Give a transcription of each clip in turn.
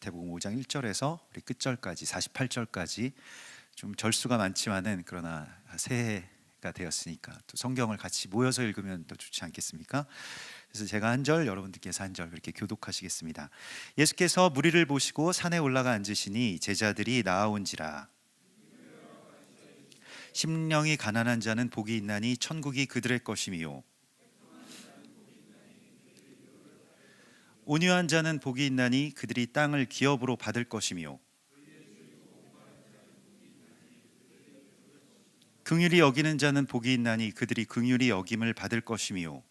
마태복음 5장 1절에서 우리 끝절까지 48절까지 좀 절수가 많지만은 그러나 새해가 되었으니까 또 성경을 같이 모여서 읽으면 더 좋지 않겠습니까? 그래서 제가 한 절, 여러분들께서 한 절 그렇게 교독하시겠습니다. 예수께서 무리를 보시고 산에 올라가 앉으시니 제자들이 나아온지라. 심령이 가난한 자는 복이 있나니 천국이 그들의 것이미요. 온유한 자는 복이 있나니 그들이 땅을 기업으로 받을 것이미요. 긍휼히 여기는 자는 복이 있나니 그들이 긍휼히 여김을 받을 것이미요.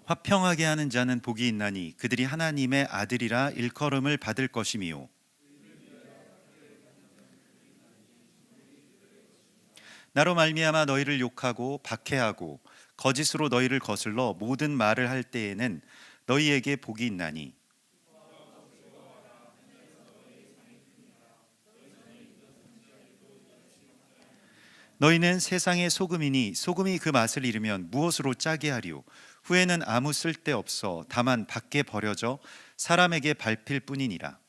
화평하게 하는 자는 복이 있나니 그들이 하나님의 아들이라 일컬음을 받을 것이미요. 나로 말미암아 너희를 욕하고 박해하고 거짓으로 너희를 거슬러 모든 말을 할 때에는 너희에게 복이 있나니 너희는 세상의 소금이니 소금이 그 맛을 잃으면 무엇으로 짜게 하리요. 후에는 아무 쓸데 없어 다만 밖에 버려져 사람에게 밟힐 뿐이니라.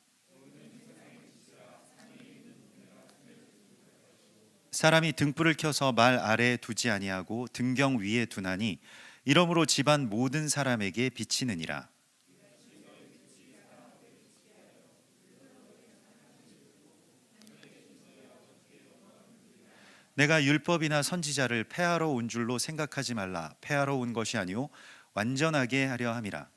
사람이 등불을 켜서 말 아래에 두지 아니하고 등경 위에 두나니 이러므로 집안 모든 사람에게 비치느니라. 내가 율법이나 선지자를 폐하러 온 줄로 생각하지 말라. 폐하러 온 것이 아니요 완전하게 하려 함이라.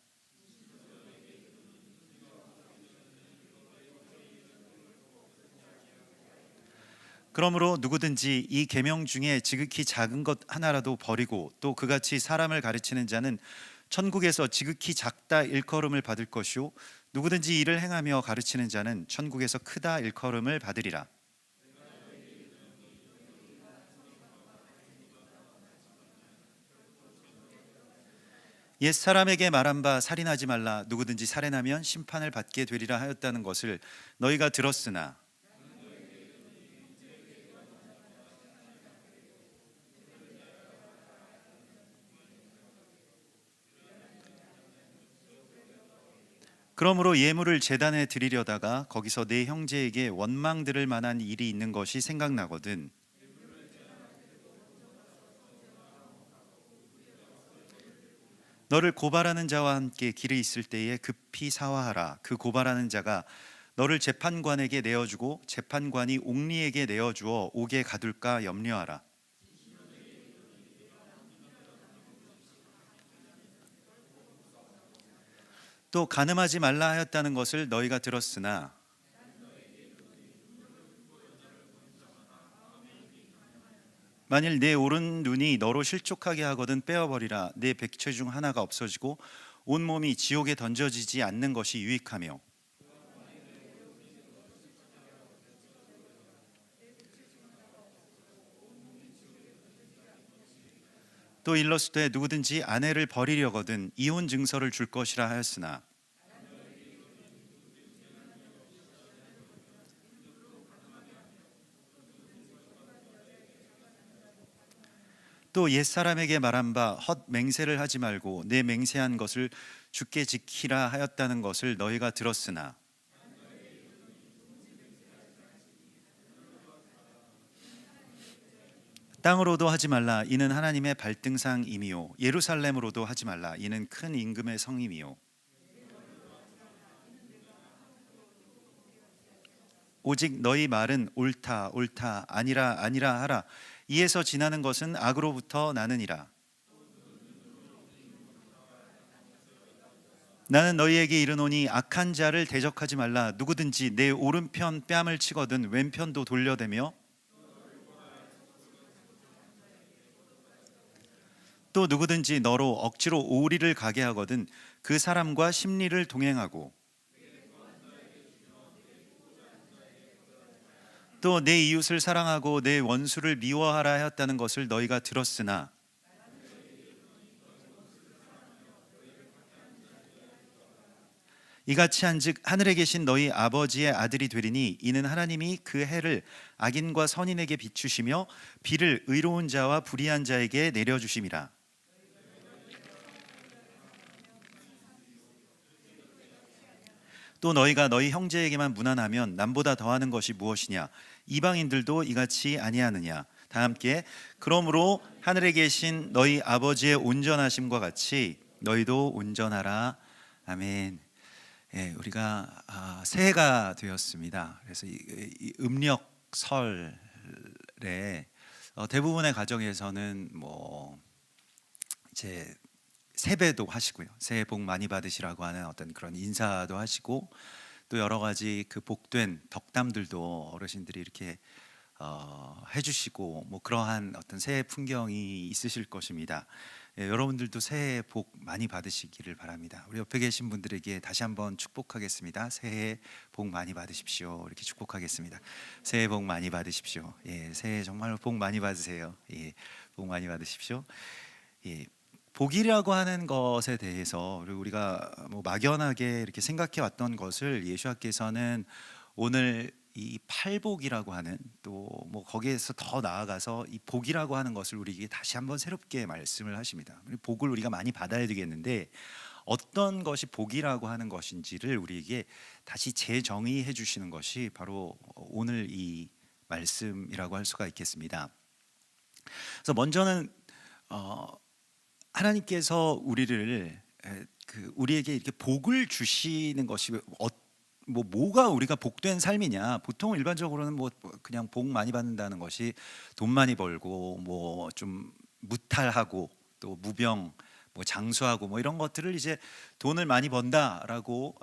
그러므로 누구든지 이 계명 중에 지극히 작은 것 하나라도 버리고 또 그같이 사람을 가르치는 자는 천국에서 지극히 작다 일컬음을 받을 것이요 누구든지 이를 행하며 가르치는 자는 천국에서 크다 일컬음을 받으리라. 옛 사람에게 말한 바 살인하지 말라. 누구든지 살인하면 심판을 받게 되리라 하였다는 것을 너희가 들었으나 그러므로 예물을 제단에 드리려다가 거기서 내 형제에게 원망 들을 만한 일이 있는 것이 생각나거든 너를 고발하는 자와 함께 길에 있을 때에 급히 사화하라. 그 고발하는 자가 너를 재판관에게 내어주고 재판관이 옥리에게 내어주어 옥에 가둘까 염려하라. 또 간음하지 말라 하였다는 것을 너희가 들었으나 만일 내 오른 눈이 너로 실족하게 하거든 빼어버리라. 내 백체 중 하나가 없어지고 온 몸이 지옥에 던져지지 않는 것이 유익하며 또 일러스되 누구든지 아내를 버리려거든 이혼 증서를 줄 것이라 하였으나 또 옛사람에게 말한 바 헛 맹세를 하지 말고 내 맹세한 것을 주께 지키라 하였다는 것을 너희가 들었으나 땅으로도 하지 말라. 이는 하나님의 발등상임이요 예루살렘으로도 하지 말라. 이는 큰 임금의 성임이요 오직 너희 말은 옳다 옳다 아니라 아니라 하라. 이에서 지나는 것은 악으로부터 나느니라. 나는 너희에게 이르노니 악한 자를 대적하지 말라. 누구든지 내 오른편 뺨을 치거든 왼편도 돌려대며 또 누구든지 너로 억지로 오리를 가게 하거든 그 사람과 심리를 동행하고 또 내 이웃을 사랑하고 내 원수를 미워하라 하였다는 것을 너희가 들었으나 이같이 한즉 하늘에 계신 너희 아버지의 아들이 되리니 이는 하나님이 그 해를 악인과 선인에게 비추시며 비를 의로운 자와 불의한 자에게 내려주심이라. 또 너희가 너희 형제에게만 무난하면 남보다 더하는 것이 무엇이냐? 이방인들도 이같이 아니하느냐? 다 함께 그러므로 하늘에 계신 너희 아버지의 온전하심과 같이 너희도 온전하라. 아멘. 예, 우리가 새해가 되었습니다. 그래서 이 음력설에 대부분의 가정에서는 뭐 이제 세배도 하시고요. 새해 복 많이 받으시라고 하는 어떤 그런 인사도 하시고, 또 여러 가지 그 복된 덕담들도 어르신들이 이렇게 해주시고, 뭐 그러한 어떤 새해 풍경이 있으실 것입니다. 예, 여러분들도 새해 복 많이 받으시기를 바랍니다. 우리 옆에 계신 분들에게 다시 한번 축복하겠습니다. 새해 복 많이 받으십시오. 이렇게 축복하겠습니다. 새해 복 많이 받으십시오. 예, 새해 정말 복 많이 받으세요. 예, 복 많이 받으십시오. 예, 복이라고 하는 것에 대해서 우리가 뭐 막연하게 이렇게 생각해 왔던 것을 예수님께서는 오늘 이 팔복이라고 하는, 또 뭐 거기에서 더 나아가서 이 복이라고 하는 것을 우리에게 다시 한번 새롭게 말씀을 하십니다. 복을 우리가 많이 받아야 되겠는데 어떤 것이 복이라고 하는 것인지를 우리에게 다시 재정의해 주시는 것이 바로 오늘 이 말씀이라고 할 수가 있겠습니다. 그래서 먼저는 하나님께서 우리에게 이렇게 복을 주시는 것이 뭐가 우리가 복된 삶이냐? 보통 일반적으로는 뭐 그냥 복 많이 받는다는 것이 돈 많이 벌고 뭐 좀 무탈하고 또 무병 뭐 장수하고 뭐 이런 것들을 이제 돈을 많이 번다라고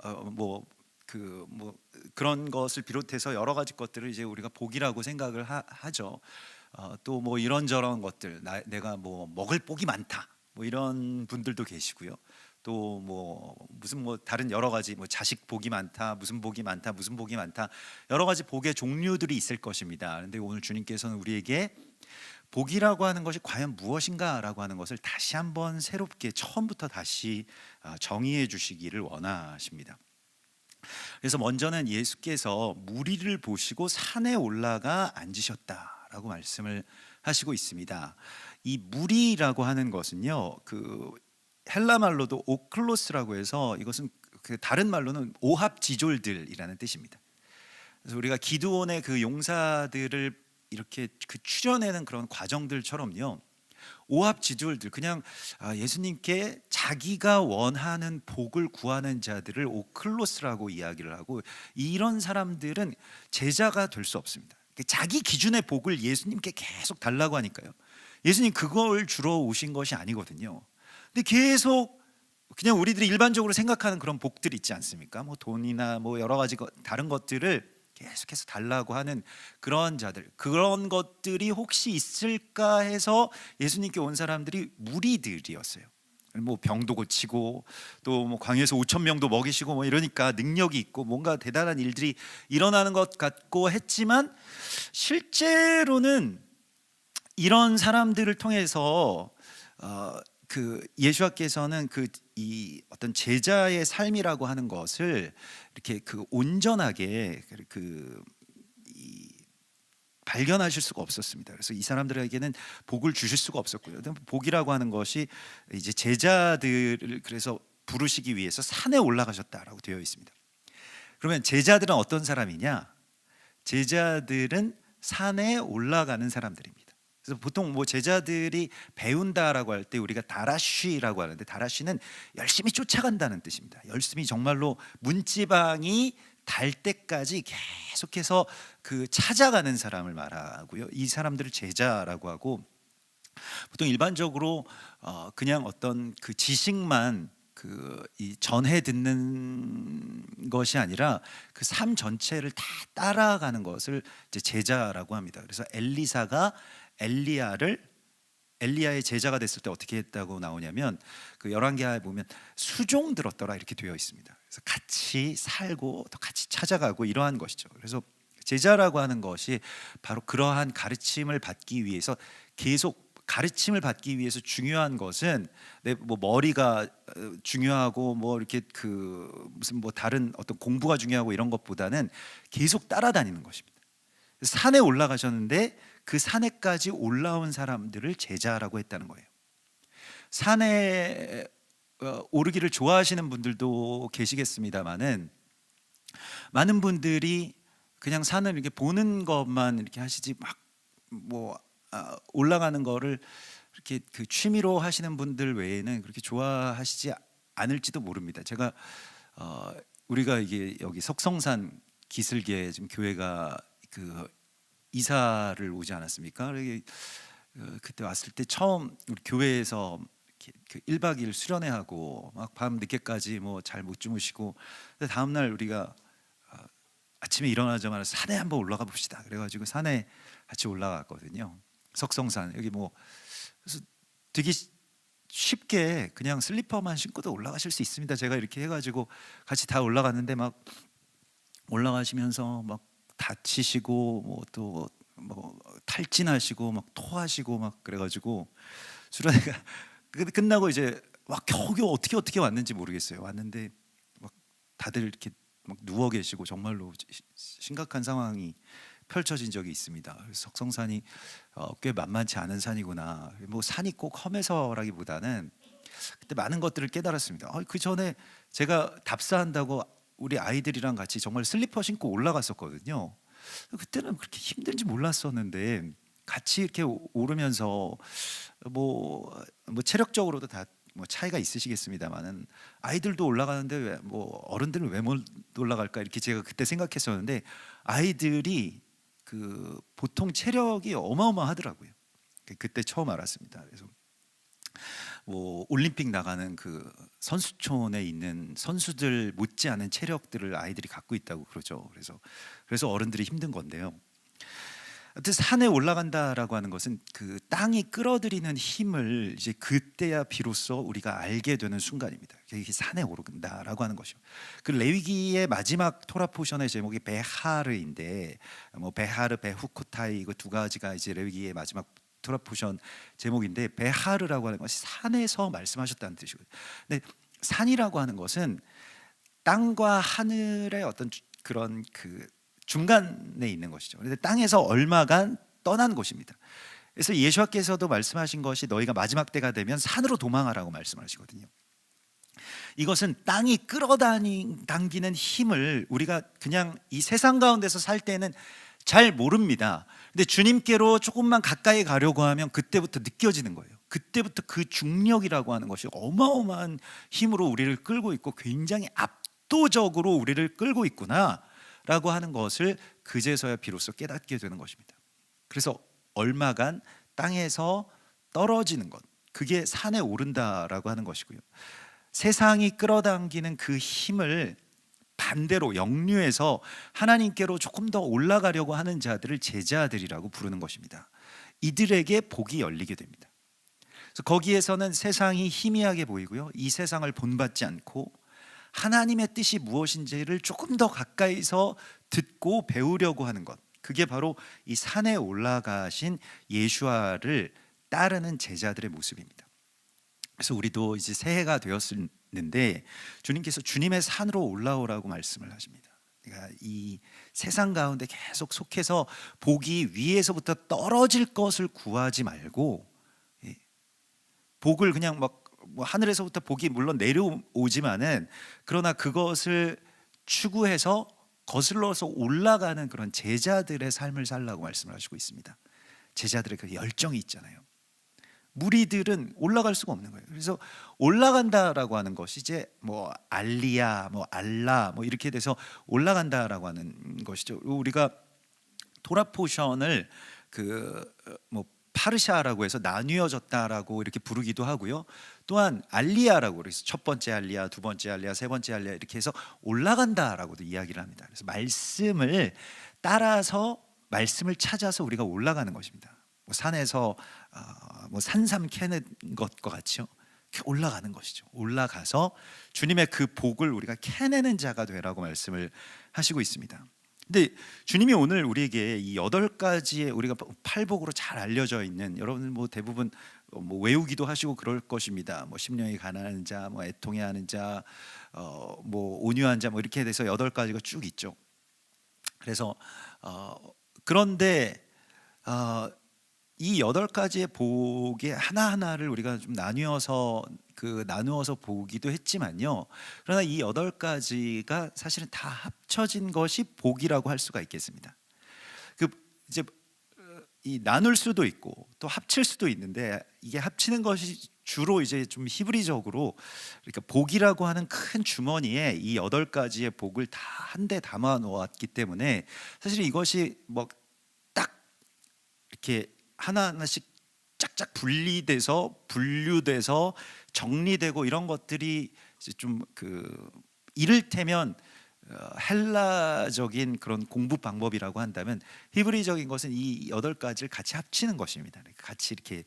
그런 것을 비롯해서 여러 가지 것들을 이제 우리가 복이라고 생각을 하죠. 또 뭐 이런저런 것들, 내가 뭐 먹을 복이 많다, 뭐 이런 분들도 계시고요. 또 뭐 무슨 뭐 다른 여러 가지 뭐 자식 복이 많다, 무슨 복이 많다, 무슨 복이 많다, 여러 가지 복의 종류들이 있을 것입니다. 그런데 오늘 주님께서는 우리에게 복이라고 하는 것이 과연 무엇인가라고 하는 것을 다시 한번 새롭게 처음부터 다시 정의해 주시기를 원하십니다. 그래서 먼저는 예수께서 무리를 보시고 산에 올라가 앉으셨다라고 말씀을 하시고 있습니다. 이 무리라고 하는 것은요, 그 헬라 말로도 오클로스라고 해서 이것은 그 다른 말로는 오합지졸들이라는 뜻입니다. 그래서 우리가 기드온의 그 용사들을 이렇게 그 추려내는 그런 과정들처럼요, 오합지졸들, 그냥 예수님께 자기가 원하는 복을 구하는 자들을 오클로스라고 이야기를 하고, 이런 사람들은 제자가 될 수 없습니다. 자기 기준의 복을 예수님께 계속 달라고 하니까요. 예수님 그걸 주러 오신 것이 아니거든요. 근데 계속 그냥 우리들이 일반적으로 생각하는 그런 복들 있지 않습니까? 뭐 돈이나 뭐 여러 가지 다른 것들을 계속해서 달라고 하는 그런 자들, 그런 것들이 혹시 있을까 해서 예수님께 온 사람들이 무리들이었어요. 뭐 병도 고치고 또 뭐 광야에서 5천 명도 먹이시고 뭐 이러니까 능력이 있고 뭔가 대단한 일들이 일어나는 것 같고 했지만, 실제로는 이런 사람들을 통해서 그 예수님께서는 이 어떤 제자의 삶이라고 하는 것을 이렇게 그 온전하게 발견하실 수가 없었습니다. 그래서 이 사람들에게는 복을 주실 수가 없었고요. 복이라고 하는 것이 이제 제자들을 그래서 부르시기 위해서 산에 올라가셨다라고 되어 있습니다. 그러면 제자들은 어떤 사람이냐? 제자들은 산에 올라가는 사람들입니다. 그래서 보통 뭐 제자들이 배운다라고 할 때 우리가 다라쉬라고 하는데, 다라쉬는 열심히 쫓아간다는 뜻입니다. 열심히 정말로 문지방이 달 때까지 계속해서 그 찾아가는 사람을 말하고요. 이 사람들을 제자라고 하고, 보통 일반적으로 그냥 어떤 그 지식만 이 전해 듣는 것이 아니라 그 삶 전체를 다 따라가는 것을 이제 제자라고 합니다. 그래서 엘리사가 엘리야의 제자가 됐을 때 어떻게 했다고 나오냐면, 그 열왕기하에 보면 수종 들었더라 이렇게 되어 있습니다. 그래서 같이 살고 또 같이 찾아가고 이러한 것이죠. 그래서 제자라고 하는 것이 바로 그러한 가르침을 받기 위해서, 계속 가르침을 받기 위해서 중요한 것은 내 뭐 머리가 중요하고 뭐 이렇게 그 무슨 뭐 다른 어떤 공부가 중요하고 이런 것보다는 계속 따라다니는 것입니다. 산에 올라가셨는데 그 산에까지 올라온 사람들을 제자라고 했다는 거예요. 산에 오르기를 좋아하시는 분들도 계시겠습니다만은, 많은 분들이 그냥 산을 이렇게 보는 것만 이렇게 하시지 막 뭐 올라가는 거를 이렇게 그 취미로 하시는 분들 외에는 그렇게 좋아하시지 않을지도 모릅니다. 제가 우리가 이게 여기 석성산 기슭에 지금 교회가 그 이사를 오지 않았습니까? 그때 왔을 때 처음 우리 교회에서 이렇게 그 1박 2일 수련회 하고 막 밤 늦게까지 뭐 잘 못 주무시고, 근데 다음 날 우리가 아침에 일어나자마자 산에 한번 올라가 봅시다. 그래가지고 산에 같이 올라갔거든요. 석성산 여기 뭐 그래서 되게 쉽게 그냥 슬리퍼만 신고도 올라가실 수 있습니다. 제가 이렇게 해가지고 같이 다 올라갔는데 막 올라가시면서 막 다치시고 뭐 또 뭐 탈진하시고 막 토하시고 막 그래가지고 수련회가 끝나고 이제 막 겨우겨우 어떻게 왔는지 모르겠어요. 왔는데 막 다들 이렇게 막 누워 계시고 정말로 심각한 상황이 펼쳐진 적이 있습니다. 그래서 석성산이 꽤 만만치 않은 산이구나. 뭐 산이 꼭 험해서라기보다는 그때 많은 것들을 깨달았습니다. 그 전에 제가 답사한다고 우리 아이들이랑 같이 정말 슬리퍼 신고 올라갔었거든요. 그때는 그렇게 힘든지 몰랐었는데 같이 이렇게 오르면서 뭐 체력적으로도 다 뭐 차이가 있으시겠습니다만은 아이들도 올라가는데 왜 뭐 어른들은 왜 못 올라갈까 이렇게 제가 그때 생각했었는데 아이들이 그 보통 체력이 어마어마하더라고요. 그때 처음 알았습니다. 그래서 뭐 올림픽 나가는 그 선수촌에 있는 선수들 못지않은 체력들을 아이들이 갖고 있다고 그러죠. 그래서 어른들이 힘든 건데요. 하여튼 산에 올라간다라고 하는 것은 그 땅이 끌어들이는 힘을 이제 그때야 비로소 우리가 알게 되는 순간입니다. 이게 산에 오른다라고 하는 것이요. 그 레위기의 마지막 토라 포션의 제목이 베하르인데 뭐 베하르 베후코타이 이거 두 가지가 이제 레위기의 마지막 토라 포션 제목인데 베하르라고 하는 것이 산에서 말씀하셨다는 뜻이거든요. 근데 산이라고 하는 것은 땅과 하늘의 어떤 그런 그 중간에 있는 것이죠. 그런데 땅에서 얼마간 떠난 곳입니다. 그래서 예수께서도 말씀하신 것이 너희가 마지막 때가 되면 산으로 도망하라고 말씀하시거든요. 이것은 땅이 끌어당기는 힘을 우리가 그냥 이 세상 가운데서 살 때는 잘 모릅니다. 근데 주님께로 조금만 가까이 가려고 하면 그때부터 느껴지는 거예요. 그때부터 그 중력이라고 하는 것이 어마어마한 힘으로 우리를 끌고 있고 굉장히 압도적으로 우리를 끌고 있구나 라고 하는 것을 그제서야 비로소 깨닫게 되는 것입니다. 그래서 얼마간 땅에서 떨어지는 것, 그게 산에 오른다라고 하는 것이고요. 세상이 끌어당기는 그 힘을 반대로 역류해서 하나님께로 조금 더 올라가려고 하는 자들을 제자들이라고 부르는 것입니다. 이들에게 복이 열리게 됩니다. 그래서 거기에서는 세상이 희미하게 보이고요. 이 세상을 본받지 않고 하나님의 뜻이 무엇인지를 조금 더 가까이서 듣고 배우려고 하는 것, 그게 바로 이 산에 올라가신 예수와를 따르는 제자들의 모습입니다. 그래서 우리도 이제 새해가 되었는데 주님께서 주님의 산으로 올라오라고 말씀을 하십니다. 그러니까 이 세상 가운데 계속 속해서 복이 위에서부터 떨어질 것을 구하지 말고 복을 그냥 막 뭐 하늘에서부터 복이 물론 내려오지만은 그러나 그것을 추구해서 거슬러서 올라가는 그런 제자들의 삶을 살라고 말씀을 하시고 있습니다. 제자들의 그 열정이 있잖아요. 무리들은 올라갈 수가 없는 거예요. 그래서 올라간다라고 하는 것이 이제 뭐 알리야, 뭐 알라, 뭐 이렇게 돼서 올라간다라고 하는 것이죠. 우리가 토라 포션을 그 뭐 파르샤라고 해서 나뉘어졌다라고 이렇게 부르기도 하고요. 또한 알리야라고 그래서 첫 번째 알리야, 두 번째 알리야, 세 번째 알리야 이렇게 해서 올라간다라고도 이야기를 합니다. 그래서 말씀을 따라서 말씀을 찾아서 우리가 올라가는 것입니다. 뭐 산에서 뭐 산삼 캐는 것과 같이요. 올라가는 것이죠. 올라가서 주님의 그 복을 우리가 캐내는 자가 되라고 말씀을 하시고 있습니다. 근데 주님이 오늘 우리에게 이 8가지의 우리가 팔복으로 잘 알려져 있는, 여러분 뭐 대부분 뭐 외우기도 하시고 그럴 것입니다. 뭐 심령이 가난한 자, 뭐 애통해하는 자, 뭐 온유한 자, 뭐 이렇게 돼서 8가지가 쭉 있죠. 그래서 그런데 이 8가지의 복의 하나하나를 우리가 좀 나누어서 보기도 했지만요. 그러나 이 8가지가 사실은 다 합쳐진 것이 복이라고 할 수가 있겠습니다. 그 이제 이 나눌 수도 있고 또 합칠 수도 있는데, 이게 합치는 것이 주로 이제 좀 히브리적으로, 그러니까 복이라고 하는 큰 주머니에 이 8가지의 복을 다 한데 담아 놓았기 때문에 사실 이것이 뭐 딱 이렇게 하나하나씩 짝짝 분류돼서 정리되고 이런 것들이 이제 좀 이를테면 헬라적인 그런 공부 방법이라고 한다면, 히브리적인 것은 이 8가지를 같이 합치는 것입니다. 같이 이렇게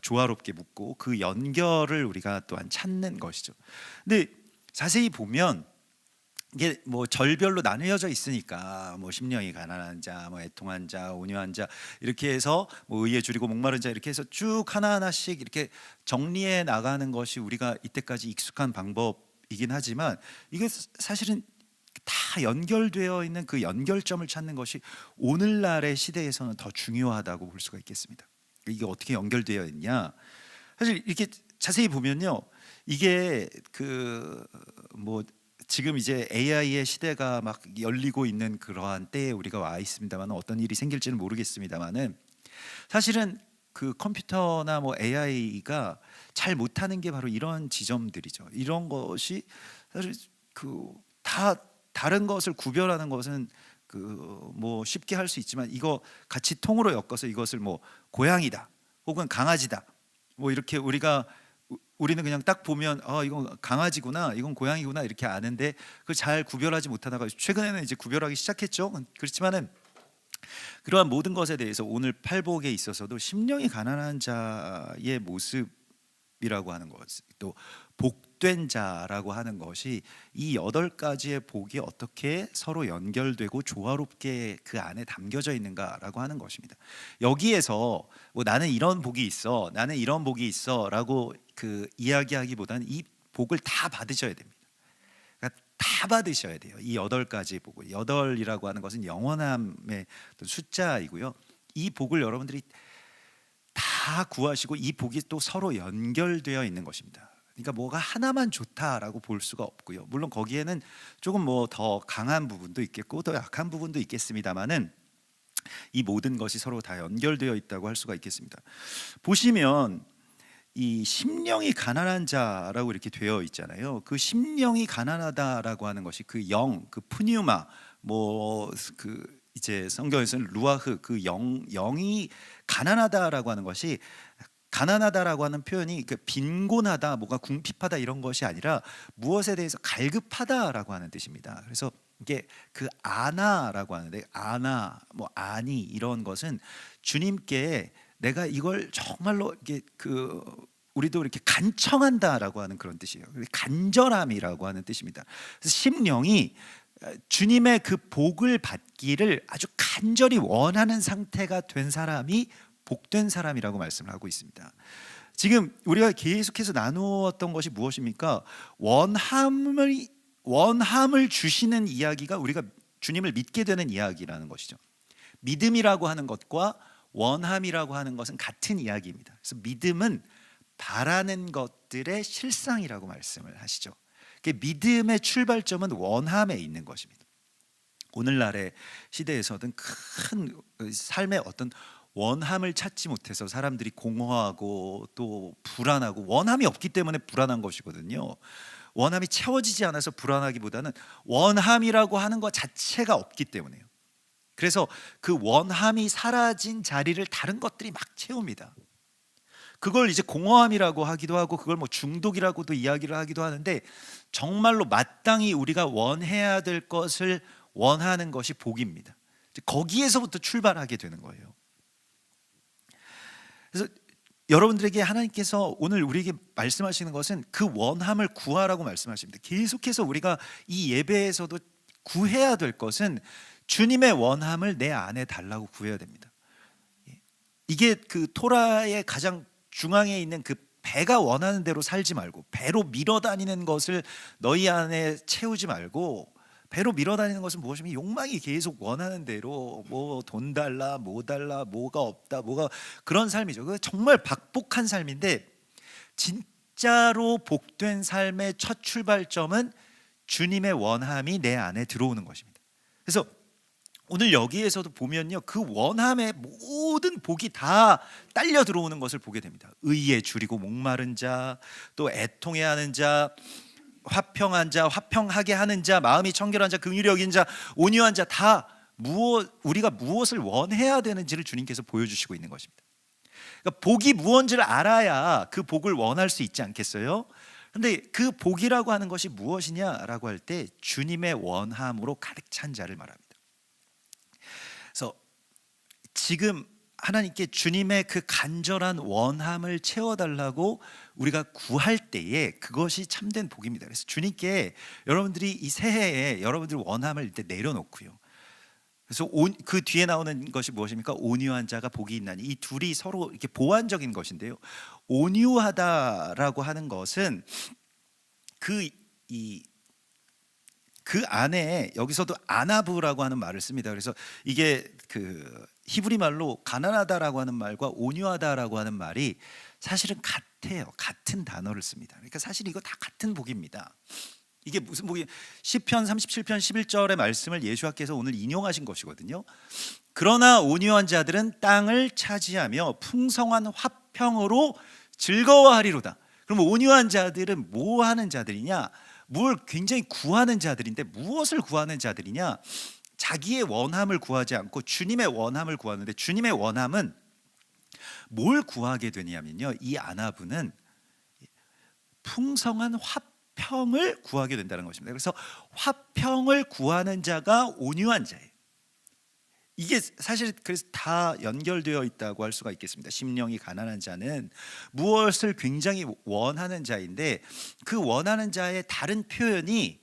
조화롭게 묶고 그 연결을 우리가 또한 찾는 것이죠. 근데 자세히 보면 이게 뭐 절별로 나뉘어져 있으니까, 뭐 심령이 가난한 자, 뭐 애통한 자, 온유한 자, 이렇게 해서 뭐 의에 줄이고 목마른 자, 이렇게 해서 쭉 하나하나씩 이렇게 정리해 나가는 것이 우리가 이때까지 익숙한 방법이긴 하지만, 이게 사실은 다 연결되어 있는 그 연결점을 찾는 것이 오늘날의 시대에서는 더 중요하다고 볼 수가 있겠습니다. 이게 어떻게 연결되어 있냐? 사실 이렇게 자세히 보면요, 이게 뭐 지금 이제 AI의 시대가 막 열리고 있는 그러한 때에 우리가 와 있습니다만, 어떤 일이 생길지는 모르겠습니다만은, 사실은 그 컴퓨터나 뭐 AI가 잘 못하는 게 바로 이런 지점들이죠. 이런 것이 사실 다 다른 것을 구별하는 것은 뭐 쉽게 할 수 있지만, 이거 같이 통으로 엮어서 이것을 뭐 고양이다 혹은 강아지다, 뭐 이렇게 우리는 그냥 딱 보면 이건 강아지구나, 이건 고양이구나 이렇게 아는데, 그걸 잘 구별하지 못하다가 최근에는 이제 구별하기 시작했죠. 그렇지만은 그러한 모든 것에 대해서 오늘 팔복에 있어서도 심령이 가난한 자의 모습이라고 하는 것, 또 복된 자라고 하는 것이 이 8가지의 복이 어떻게 서로 연결되고 조화롭게 그 안에 담겨져 있는가라고 하는 것입니다. 여기에서 뭐 나는 이런 복이 있어, 나는 이런 복이 있어라고 이야기하기보다는 이 복을 다 받으셔야 됩니다. 그러니까 다 받으셔야 돼요. 이 8가지 복을. 8이라고 하는 것은 영원함의 숫자이고요. 이 복을 여러분들이 다 구하시고, 이 복이 또 서로 연결되어 있는 것입니다. 그러니까 뭐가 하나만 좋다라고 볼 수가 없고요. 물론 거기에는 조금 뭐 더 강한 부분도 있겠고 더 약한 부분도 있겠습니다만은, 이 모든 것이 서로 다 연결되어 있다고 할 수가 있겠습니다. 보시면 이 심령이 가난한 자라고 이렇게 되어 있잖아요. 그 심령이 가난하다라고 하는 것이 그 푸뉴마, 뭐 이제 성경에서는 루아흐, 영이 가난하다라고 하는 것이, 가난하다라고 하는 표현이 빈곤하다, 뭐가 궁핍하다 이런 것이 아니라 무엇에 대해서 갈급하다라고 하는 뜻입니다. 그래서 이게 아나라고 하는데, 뭐 아니 이런 것은 주님께 내가 이걸 정말로 이게 우리도 이렇게 간청한다라고 하는 그런 뜻이에요. 간절함이라고 하는 뜻입니다. 그래서 심령이 주님의 그 복을 받기를 아주 간절히 원하는 상태가 된 사람이 복된 사람이라고 말씀을 하고 있습니다. 지금 우리가 계속해서 나누었던 것이 무엇입니까? 원함을 주시는 이야기가 우리가 주님을 믿게 되는 이야기라는 것이죠. 믿음이라고 하는 것과 원함이라고 하는 것은 같은 이야기입니다. 그래서 믿음은 바라는 것들의 실상이라고 말씀을 하시죠. 믿음의 출발점은 원함에 있는 것입니다. 오늘날의 시대에서는 큰 삶의 어떤 원함을 찾지 못해서 사람들이 공허하고 또 불안하고, 원함이 없기 때문에 불안한 것이거든요. 원함이 채워지지 않아서 불안하기보다는 원함이라고 하는 것 자체가 없기 때문에요. 그래서 그 원함이 사라진 자리를 다른 것들이 막 채웁니다. 그걸 이제 공허함이라고 하기도 하고, 그걸 뭐 중독이라고도 이야기를 하기도 하는데, 정말로 마땅히 우리가 원해야 될 것을 원하는 것이 복입니다. 거기에서부터 출발하게 되는 거예요. 그래서 여러분들에게 하나님께서 오늘 우리에게 말씀하시는 것은 그 원함을 구하라고 말씀하십니다. 계속해서 우리가 이 예배에서도 구해야 될 것은 주님의 원함을 내 안에 달라고 구해야 됩니다. 이게 토라의 가장 중앙에 있는 배가 원하는 대로 살지 말고, 배로 밀어다니는 것을 너희 안에 채우지 말고, 배로 밀어다니는 것은 무엇이면 욕망이 계속 원하는 대로 뭐 돈 달라, 뭐 달라, 뭐가 없다, 뭐가 그런 삶이죠. 그 정말 박복한 삶인데 진짜로 복된 삶의 첫 출발점은 주님의 원함이 내 안에 들어오는 것입니다. 그래서 오늘 여기에서도 보면요, 그 원함에 모든 복이 다 딸려 들어오는 것을 보게 됩니다. 의에 줄이고 목마른 자, 또 애통해하는 자, 화평한 자, 화평하게 하는 자, 마음이 청결한 자, 긍휼히 여긴 자, 온유한 자, 다 우리가 무엇을 원해야 되는지를 주님께서 보여주시고 있는 것입니다. 그러니까 복이 무엇인지를 알아야 그 복을 원할 수 있지 않겠어요? 그런데 그 복이라고 하는 것이 무엇이냐라고 할 때 주님의 원함으로 가득 찬 자를 말합니다. 그래서 지금 하나님께 주님의 그 간절한 원함을 채워달라고 우리가 구할 때에 그것이 참된 복입니다. 그래서 주님께 여러분들이 이 새해에 여러분들 원함을 일단 내려놓고요. 그래서 그 뒤에 나오는 것이 무엇입니까? 온유한 자가 복이 있나니. 이 둘이 서로 이렇게 보완적인 것인데요. 온유하다라고 하는 것은 그 안에 여기서도 아나브라고 하는 말을 씁니다. 그래서 이게 그 히브리 말로 가난하다라고 하는 말과 온유하다라고 하는 말이 사실은 같아요. 같은 단어를 씁니다. 그러니까 사실 이거 다 같은 복입니다. 이게 무슨 복이 시편 37편 11절의 말씀을 예수께서 오늘 인용하신 것이거든요. 그러나 온유한 자들은 땅을 차지하며 풍성한 화평으로 즐거워하리로다. 그럼 온유한 자들은 뭐 하는 자들이냐? 뭘 굉장히 구하는 자들인데 무엇을 구하는 자들이냐? 자기의 원함을 구하지 않고 주님의 원함을 구하는데, 주님의 원함은 뭘 구하게 되냐면요, 이 아나브는 풍성한 화평을 구하게 된다는 것입니다. 그래서 화평을 구하는 자가 온유한 자예요. 이게 사실 그래서 다 연결되어 있다고 할 수가 있겠습니다. 심령이 가난한 자는 무엇을 굉장히 원하는 자인데, 그 원하는 자의 다른 표현이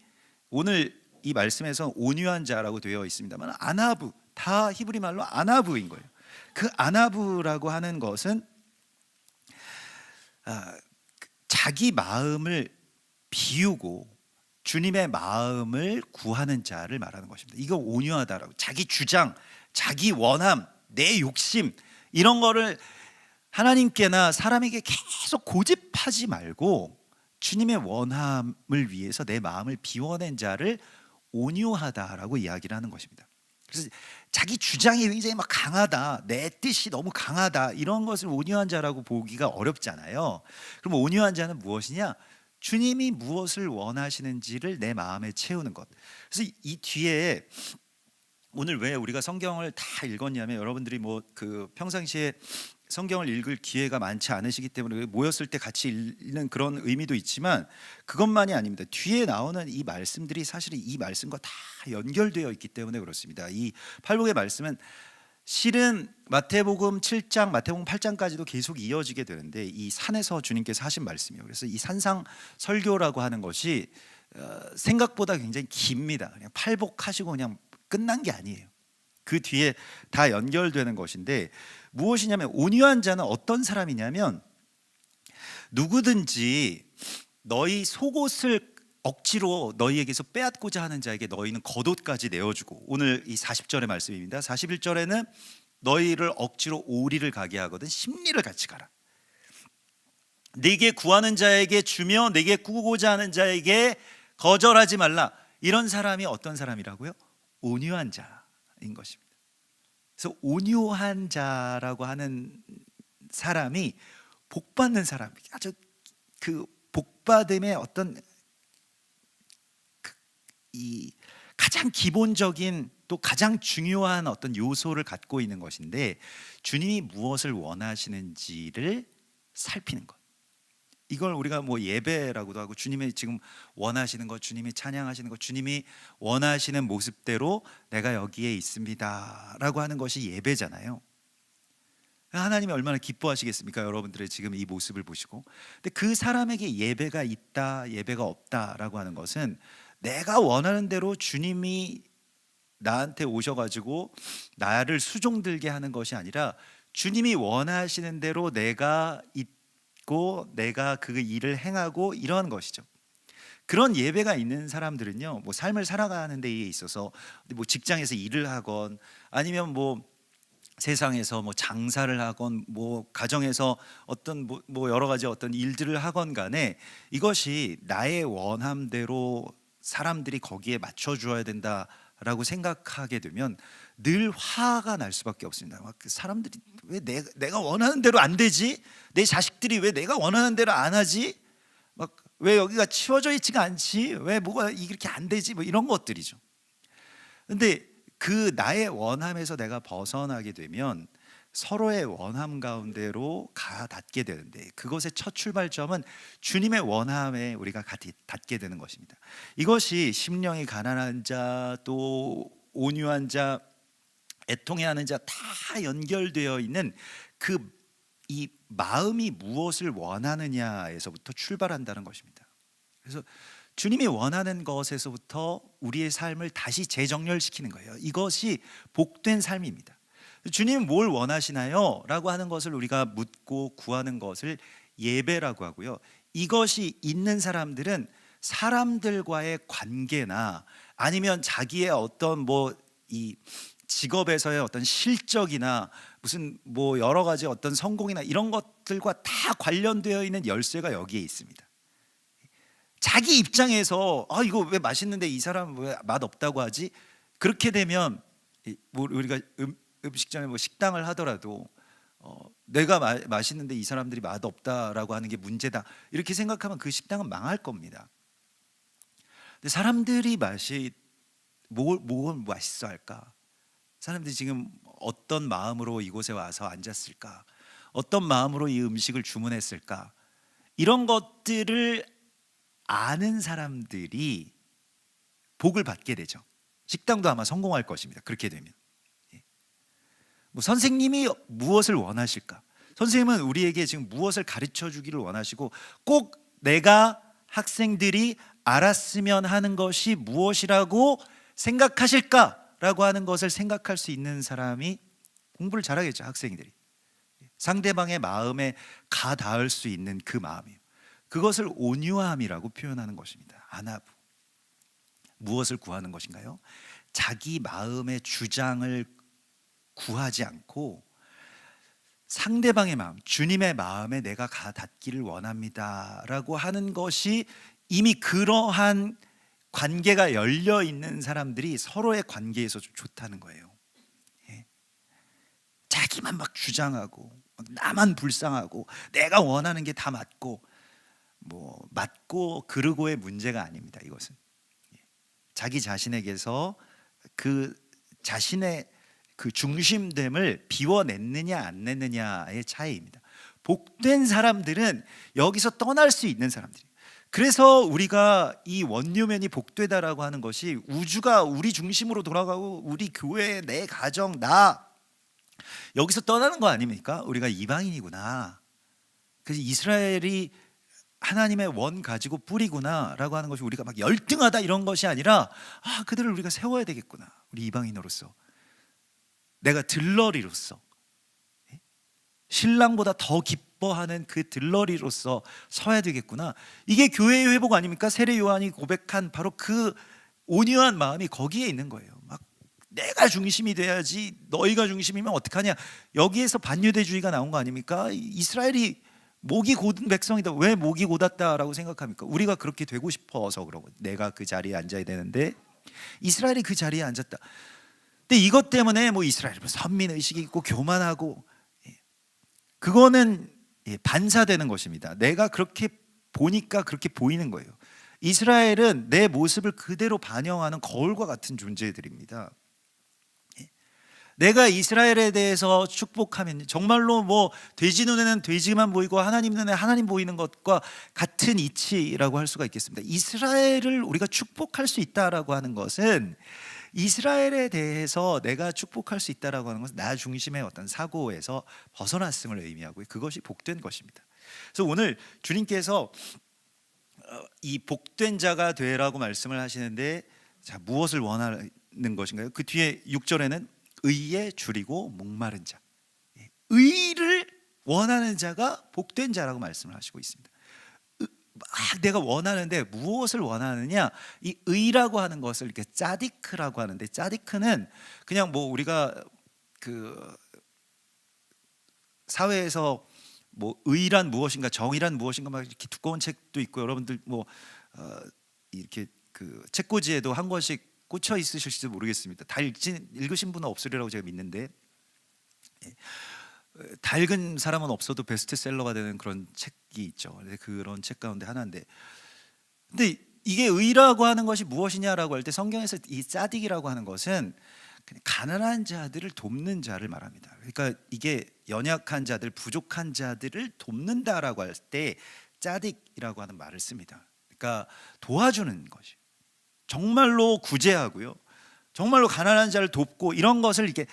오늘 이 말씀에서 온유한 자라고 되어 있습니다만 아나브, 다 히브리 말로 아나브인 거예요. 그 아나브라고 하는 것은 자기 마음을 비우고 주님의 마음을 구하는 자를 말하는 것입니다. 이거 온유하다라고. 자기 주장, 자기 원함, 내 욕심, 이런 거를 하나님께나 사람에게 계속 고집하지 말고 주님의 원함을 위해서 내 마음을 비워낸 자를 온유하다라고 이야기를 하는 것입니다. 그래서 자기 주장이 굉장히 막 강하다, 내 뜻이 너무 강하다, 이런 것을 온유한 자라고 보기가 어렵잖아요. 그럼 온유한 자는 무엇이냐? 주님이 무엇을 원하시는지를 내 마음에 채우는 것. 그래서 이 뒤에 오늘 왜 우리가 성경을 다 읽었냐면, 여러분들이 뭐 그 평상시에 성경을 읽을 기회가 많지 않으시기 때문에 모였을 때 같이 읽는 그런 의미도 있지만 그것만이 아닙니다. 뒤에 나오는 이 말씀들이 사실 이 말씀과 다 연결되어 있기 때문에 그렇습니다. 이 팔복의 말씀은 실은 마태복음 7장, 마태복음 8장까지도 계속 이어지게 되는데, 이 산에서 주님께서 하신 말씀이에요. 그래서 이 산상 설교라고 하는 것이 생각보다 굉장히 깁니다. 그냥 팔복하시고 그냥 끝난 게 아니에요. 그 뒤에 다 연결되는 것인데, 무엇이냐면 온유한 자는 어떤 사람이냐면, 누구든지 너희 속옷을 억지로 너희에게서 빼앗고자 하는 자에게 너희는 겉옷까지 내어주고, 오늘 이 40절의 말씀입니다. 41절에는 너희를 억지로 오리를 가게 하거든 심리를 같이 가라. 내게 구하는 자에게 주며 내게 꾸고자 하는 자에게 거절하지 말라. 이런 사람이 어떤 사람이라고요? 온유한 자인 것입니다. 그래서 온유한 자라고 하는 사람이 복받는 사람, 아주 그 복받음의 어떤 이 가장 기본적인 또 가장 중요한 어떤 요소를 갖고 있는 것인데, 주님이 무엇을 원하시는지를 살피는 것. 이걸 우리가 뭐 예배라고도 하고, 주님이 지금 원하시는 것, 주님이 찬양하시는 것, 주님이 원하시는 모습대로 내가 여기에 있습니다 라고 하는 것이 예배잖아요. 하나님이 얼마나 기뻐하시겠습니까? 여러분들의 지금 이 모습을 보시고. 근데 그 사람에게 예배가 있다, 예배가 없다라고 하는 것은 내가 원하는 대로 주님이 나한테 오셔가지고 나를 수종들게 하는 것이 아니라, 주님이 원하시는 대로 내가 있고 내가 그 일을 행하고 이러한 것이죠. 그런 예배가 있는 사람들은요, 뭐 삶을 살아가는 데에 있어서 뭐 직장에서 일을 하건 아니면 뭐 세상에서 뭐 장사를 하건 뭐 가정에서 어떤 뭐 여러 가지 어떤 일들을 하건 간에 이것이 나의 원함대로 사람들이 거기에 맞춰 주어야 된다라고 생각하게 되면 늘 화가 날 수밖에 없습니다. 막 그 사람들이 왜 내가 원하는 대로 안 되지? 내 자식들이 왜 내가 원하는 대로 안 하지? 막 왜 여기가 치워져 있지가 않지? 왜 뭐가 이렇게 안 되지? 뭐 이런 것들이죠. 근데 그 나의 원함에서 내가 벗어나게 되면 서로의 원함 가운데로 닿게 되는데, 그것의 첫 출발점은 주님의 원함에 우리가 닿게 되는 것입니다. 이것이 심령이 가난한 자, 또 온유한 자, 애통해하는 자 다 연결되어 있는 이 마음이 무엇을 원하느냐에서부터 출발한다는 것입니다. 그래서 주님이 원하는 것에서부터 우리의 삶을 다시 재정렬시키는 거예요. 이것이 복된 삶입니다. 주님은 뭘 원하시나요? 라고 하는 것을 우리가 묻고 구하는 것을 예배라고 하고요. 이것이 있는 사람들은 사람들과의 관계나 아니면 자기의 어떤 이 직업에서의 어떤 실적이나 무슨 뭐 여러 가지 어떤 성공이나 이런 것들과 다 관련되어 있는 열쇠가 여기에 있습니다. 자기 입장에서 이거 왜 맛있는데 이 사람 왜 맛없다고 하지? 그렇게 되면 뭐 우리가 음식점에 뭐 식당을 하더라도 내가 맛있는데 이 사람들이 맛없다라고 하는 게 문제다 이렇게 생각하면 그 식당은 망할 겁니다. 근데 사람들이 뭘 맛있어 할까? 사람들이 지금 어떤 마음으로 이곳에 와서 앉았을까? 어떤 마음으로 이 음식을 주문했을까? 이런 것들을 아는 사람들이 복을 받게 되죠. 식당도 아마 성공할 것입니다. 그렇게 되면. 뭐 선생님이 무엇을 원하실까? 선생님은 우리에게 지금 무엇을 가르쳐 주기를 원하시고 꼭 내가 학생들이 알았으면 하는 것이 무엇이라고 생각하실까라고 하는 것을 생각할 수 있는 사람이 공부를 잘하겠죠. 학생들이 상대방의 마음에 가 닿을 수 있는 그 마음이에요. 그것을 온유함이라고 표현하는 것입니다. 아나부. 무엇을 구하는 것인가요? 자기 마음의 주장을 구하지 않고 상대방의 마음, 주님의 마음에 내가 가 닿기를 원합니다라고 하는 것이 이미 그러한 관계가 열려 있는 사람들이 서로의 관계에서 좀 좋다는 거예요. 자기만 막 주장하고 나만 불쌍하고 내가 원하는 게 다 맞고 그르고의 문제가 아닙니다. 이것은 자기 자신에게서 그 자신의 그 중심됨을 비워냈느냐 안 냈느냐의 차이입니다. 복된 사람들은 여기서 떠날 수 있는 사람들이에요. 그래서 우리가 이 원유면이 복되다라고 하는 것이 우주가 우리 중심으로 돌아가고 우리 교회, 내 가정, 나 여기서 떠나는 거 아닙니까? 우리가 이방인이구나. 그래서 이스라엘이 하나님의 원 가지고 뿌리구나라고 하는 것이 우리가 막 열등하다 이런 것이 아니라 그들을 우리가 세워야 되겠구나. 우리 이방인으로서 내가 들러리로서 신랑보다 더 기뻐하는 그 들러리로서 서야 되겠구나. 이게 교회의 회복 아닙니까? 세례 요한이 고백한 바로 그 온유한 마음이 거기에 있는 거예요. 막 내가 중심이 돼야지 너희가 중심이면 어떡하냐. 여기에서 반유대주의가 나온 거 아닙니까? 이스라엘이 목이 곧은 백성이다. 왜 목이 곧았다라고 생각합니까? 우리가 그렇게 되고 싶어서 그러고 내가 그 자리에 앉아야 되는데 이스라엘이 그 자리에 앉았다. 근데 이것 때문에 뭐 이스라엘이 선민의식이 있고 교만하고 그거는 반사되는 것입니다. 내가 그렇게 보니까 그렇게 보이는 거예요. 이스라엘은 내 모습을 그대로 반영하는 거울과 같은 존재들입니다. 내가 이스라엘에 대해서 축복하면 정말로 뭐 돼지 눈에는 돼지만 보이고 하나님 눈에 하나님 보이는 것과 같은 이치라고 할 수가 있겠습니다. 이스라엘을 우리가 축복할 수 있다라고 하는 것은 이스라엘에 대해서 내가 축복할 수 있다라고 하는 것은 나 중심의 어떤 사고에서 벗어났음을 의미하고 그것이 복된 것입니다. 그래서 오늘 주님께서 이 복된 자가 되라고 말씀을 하시는데 자, 무엇을 원하는 것인가요? 그 뒤에 6절에는 의에 줄이고 목마른 자, 의를 원하는 자가 복된 자라고 말씀을 하시고 있습니다. 막 내가 원하는데 무엇을 원하느냐? 이 의라고 하는 것을 이렇게 짜디크라고 하는데, 짜디크는 그냥 뭐 우리가 그 사회에서 뭐 의란 무엇인가, 정의란 무엇인가 막 이렇게 두꺼운 책도 있고, 여러분들 뭐 이렇게 그 책꽂이에도 한 권씩 꽂혀 있으실지도 모르겠습니다. 다 읽으신 분은 없으리라고 제가 믿는데, 다 읽은 사람은 없어도 베스트셀러가 되는 그런 책이 있죠. 그런 책 가운데 하나인데, 근데 이게 의라고 하는 것이 무엇이냐라고 할 때 성경에서 이 짜딕이라고 하는 것은 그냥 가난한 자들을 돕는 자를 말합니다. 그러니까 이게 연약한 자들, 부족한 자들을 돕는다라고 할 때 짜딕이라고 하는 말을 씁니다. 그러니까 도와주는 것이, 정말로 구제하고요, 정말로 가난한 자를 돕고, 이런 것을 이렇게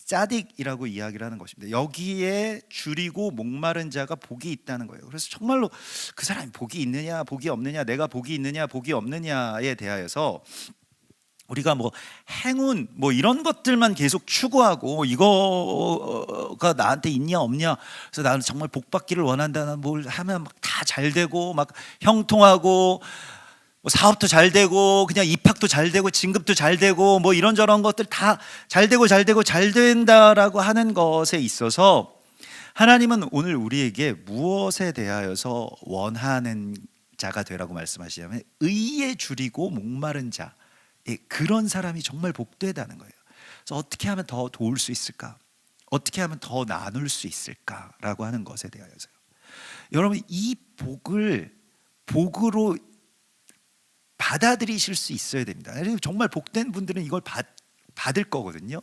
짜딕이라고 이야기를 하는 것입니다. 여기에 줄이고 목마른 자가 복이 있다는 거예요. 그래서 정말로 그 사람이 복이 있느냐 복이 없느냐, 내가 복이 있느냐 복이 없느냐에 대하여서 우리가 뭐 행운 뭐 이런 것들만 계속 추구하고, 이거가 나한테 있냐 없냐, 그래서 나는 정말 복 받기를 원한다, 뭘 하면 막 다 잘 되고 막 형통하고 뭐 사업도 잘 되고 그냥 입학도 잘 되고 진급도 잘 되고 뭐 이런저런 것들 다 잘 되고 잘 된다라고 하는 것에 있어서 하나님은 오늘 우리에게 무엇에 대하여서 원하는 자가 되라고 말씀하시냐면, 의에 줄이고 목마른 자, 그런 사람이 정말 복되다는 거예요. 그래서 어떻게 하면 더 도울 수 있을까? 어떻게 하면 더 나눌 수 있을까라고 하는 것에 대하여서요. 여러분, 이 복을 복으로 받아들이실 수 있어야 됩니다. 정말 복된 분들은 이걸 받을 거거든요.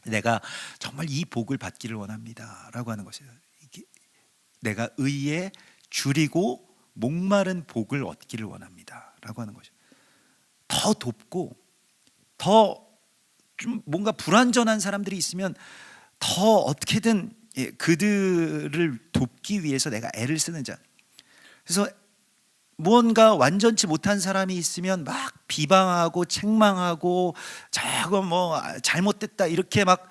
내가 정말 이 복을 받기를 원합니다라고 하는 것이에요. 내가 의에 줄이고 목마른 복을 얻기를 원합니다라고 하는 것이에요. 더 돕고, 더 좀 뭔가 불완전한 사람들이 있으면 더 어떻게든 그들을 돕기 위해서 내가 애를 쓰는 자. 그래서 무언가 완전치 못한 사람이 있으면 막 비방하고 책망하고, 저거 뭐 잘못됐다 이렇게 막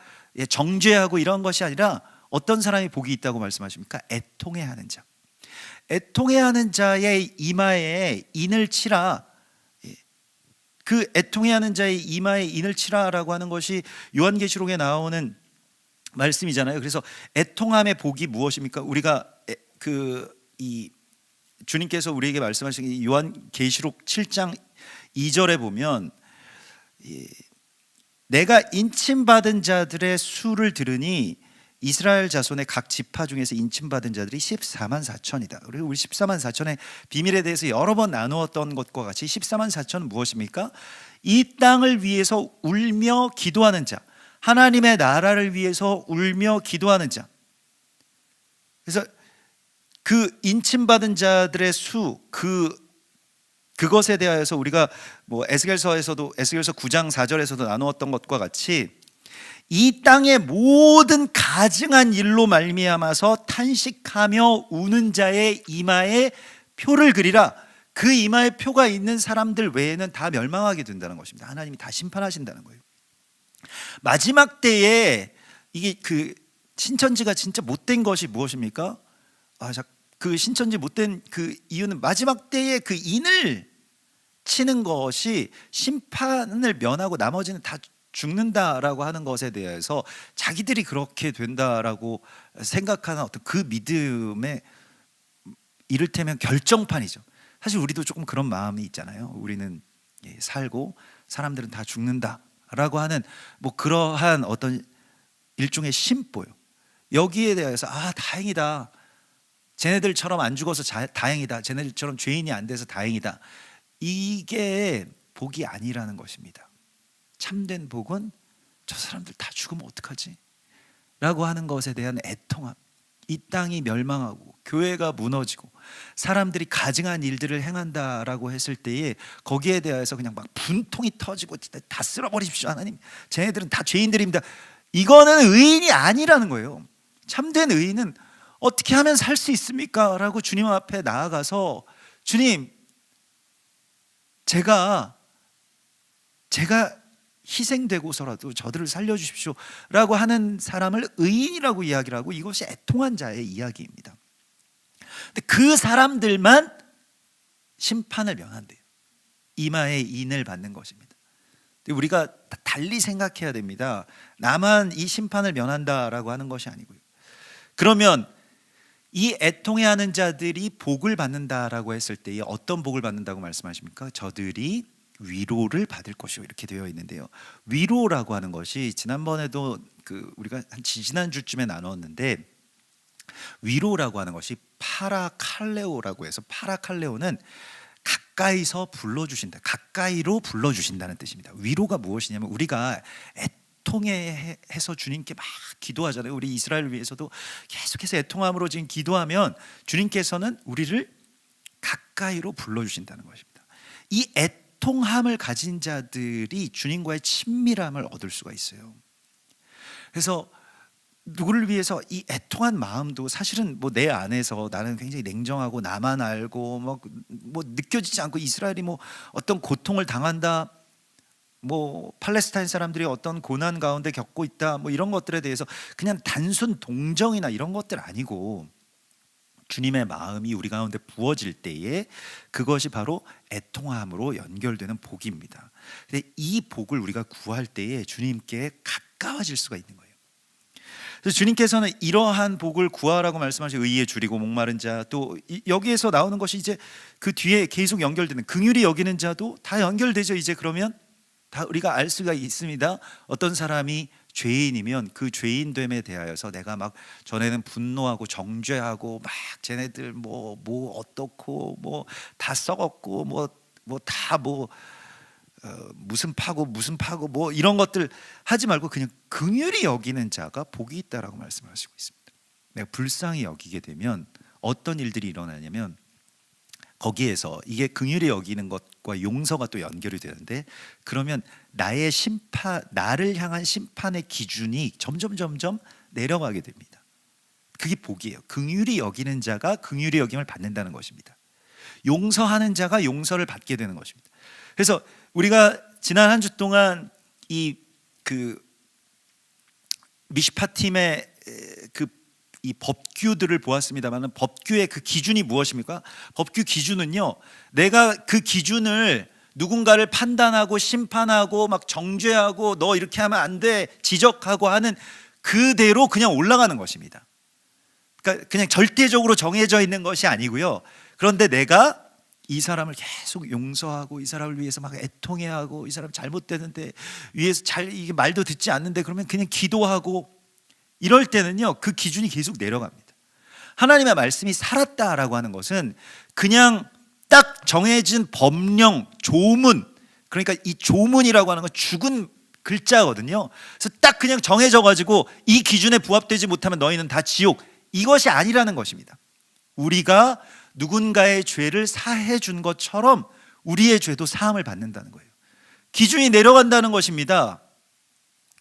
정죄하고 이런 것이 아니라, 어떤 사람이 복이 있다고 말씀하십니까? 애통해하는 자. 애통해하는 자의 이마에 인을 치라. 그 애통해하는 자의 이마에 인을 치라라고 하는 것이 요한계시록에 나오는 말씀이잖아요. 그래서 애통함의 복이 무엇입니까? 우리가 이 주님께서 우리에게 말씀하신 요한계시록 7장 2절에 보면, 내가 인침받은 자들의 수를 들으니 이스라엘 자손의 각 지파 중에서 인침받은 자들이 14만 4천이다. 그리고 우리 14만 4천의 비밀에 대해서 여러 번 나누었던 것과 같이 14만 4천은 무엇입니까? 이 땅을 위해서 울며 기도하는 자, 하나님의 나라를 위해서 울며 기도하는 자. 그래서 그 인침받은 자들의 수, 그것에 대하여서 우리가 뭐 에스겔서에서도, 에스겔서 9장 4절에서도 나누었던 것과 같이, 이 땅의 모든 가증한 일로 말미암아서 탄식하며 우는 자의 이마에 표를 그리라. 그 이마에 표가 있는 사람들 외에는 다 멸망하게 된다는 것입니다. 하나님이 다 심판하신다는 거예요. 마지막 때에 이게 그 신천지가 진짜 못된 것이 무엇입니까? 그 신천지 못된 그 이유는 마지막 때에 그 인을 치는 것이 심판을 면하고 나머지는 다 죽는다라고 하는 것에 대해서 자기들이 그렇게 된다라고 생각하는 어떤 그 믿음의 이를테면 결정판이죠. 사실 우리도 조금 그런 마음이 있잖아요. 우리는 살고 사람들은 다 죽는다라고 하는 뭐 그러한 어떤 일종의 심보요. 여기에 대해서 다행이다, 쟤네들처럼 안 죽어서 다행이다, 쟤네들처럼 죄인이 안 돼서 다행이다, 이게 복이 아니라는 것입니다. 참된 복은 저 사람들 다 죽으면 어떡하지? 라고 하는 것에 대한 애통함, 이 땅이 멸망하고 교회가 무너지고 사람들이 가증한 일들을 행한다라고 했을 때에 거기에 대해서 그냥 막 분통이 터지고 다 쓸어버리십시오 하나님, 쟤네들은 다 죄인들입니다, 이거는 의인이 아니라는 거예요. 참된 의인은 어떻게 하면 살 수 있습니까? 라고 주님 앞에 나아가서, 주님, 제가 희생되고서라도 저들을 살려주십시오 라고 하는 사람을 의인이라고 이야기를 하고, 이것이 애통한 자의 이야기입니다. 근데 그 사람들만 심판을 면한대요. 이마에 인을 받는 것입니다. 우리가 달리 생각해야 됩니다. 나만 이 심판을 면한다라고 하는 것이 아니고요. 그러면 이 애통해하는 자들이 복을 받는다라고 했을 때 어떤 복을 받는다고 말씀하십니까? 저들이 위로를 받을 것이요, 이렇게 되어 있는데요. 위로라고 하는 것이 지난번에도 우리가 한 지난주쯤에 나눴는데, 위로라고 하는 것이 파라칼레오라고 해서, 파라칼레오는 가까이서 불러주신다, 가까이로 불러주신다는 뜻입니다. 위로가 무엇이냐면, 우리가 애통해서 주님께 막 기도하잖아요. 우리 이스라엘을 위해서도 계속해서 애통함으로 지금 기도하면 주님께서는 우리를 가까이로 불러주신다는 것입니다. 이 애통함을 가진 자들이 주님과의 친밀함을 얻을 수가 있어요. 그래서 누구를 위해서 이 애통한 마음도 사실은 뭐 내 안에서 나는 굉장히 냉정하고 나만 알고 뭐 느껴지지 않고, 이스라엘이 뭐 어떤 고통을 당한다, 뭐 팔레스타인 사람들이 어떤 고난 가운데 겪고 있다, 뭐 이런 것들에 대해서 그냥 단순 동정이나 이런 것들 아니고, 주님의 마음이 우리 가운데 부어질 때에 그것이 바로 애통함으로 연결되는 복입니다. 근데 이 복을 우리가 구할 때에 주님께 가까워질 수가 있는 거예요. 그래서 주님께서는 이러한 복을 구하라고 말씀하신 의에 줄이고 목마른 자, 또 여기에서 나오는 것이 이제 그 뒤에 계속 연결되는 긍휼히 여기는 자도 다 연결되죠. 이제 그러면 다 우리가 알 수가 있습니다. 어떤 사람이 죄인이면 그 죄인됨에 대하여서 내가 막 전에는 분노하고 정죄하고 막 쟤네들 뭐 어떻고 뭐 다 썩었고 뭐 다 무슨 파고 뭐 이런 것들 하지 말고 그냥 긍휼히 여기는 자가 복이 있다라고 말씀하시고 있습니다. 내가 불쌍히 여기게 되면 어떤 일들이 일어나냐면, 거기에서 이게 긍휼히 여기는 것과 용서가 또 연결이 되는데, 그러면 나를 향한 심판의 기준이 점점 내려가게 됩니다. 그게 복이에요. 긍휼히 여기는 자가 긍휼히 여김을 받는다는 것입니다. 용서하는 자가 용서를 받게 되는 것입니다. 그래서 우리가 지난 한 주 동안 미시파 팀의 이 법규들을 보았습니다만, 법규의 그 기준이 무엇입니까? 법규 기준은요, 내가 그 기준을 누군가를 판단하고 심판하고 막 정죄하고 너 이렇게 하면 안 돼 지적하고 하는 그대로 그냥 올라가는 것입니다. 그러니까 그냥 절대적으로 정해져 있는 것이 아니고요. 그런데 내가 이 사람을 계속 용서하고 이 사람을 위해서 막 애통해하고, 이 사람 잘못되는데 위해서 이게 말도 듣지 않는데 그러면 그냥 기도하고, 이럴 때는요 그 기준이 계속 내려갑니다. 하나님의 말씀이 살았다라고 하는 것은 그냥 딱 정해진 법령, 조문, 그러니까 이 조문이라고 하는 건 죽은 글자거든요. 그래서 딱 그냥 정해져 가지고 이 기준에 부합되지 못하면 너희는 다 지옥, 이것이 아니라는 것입니다. 우리가 누군가의 죄를 사해 준 것처럼 우리의 죄도 사함을 받는다는 거예요. 기준이 내려간다는 것입니다.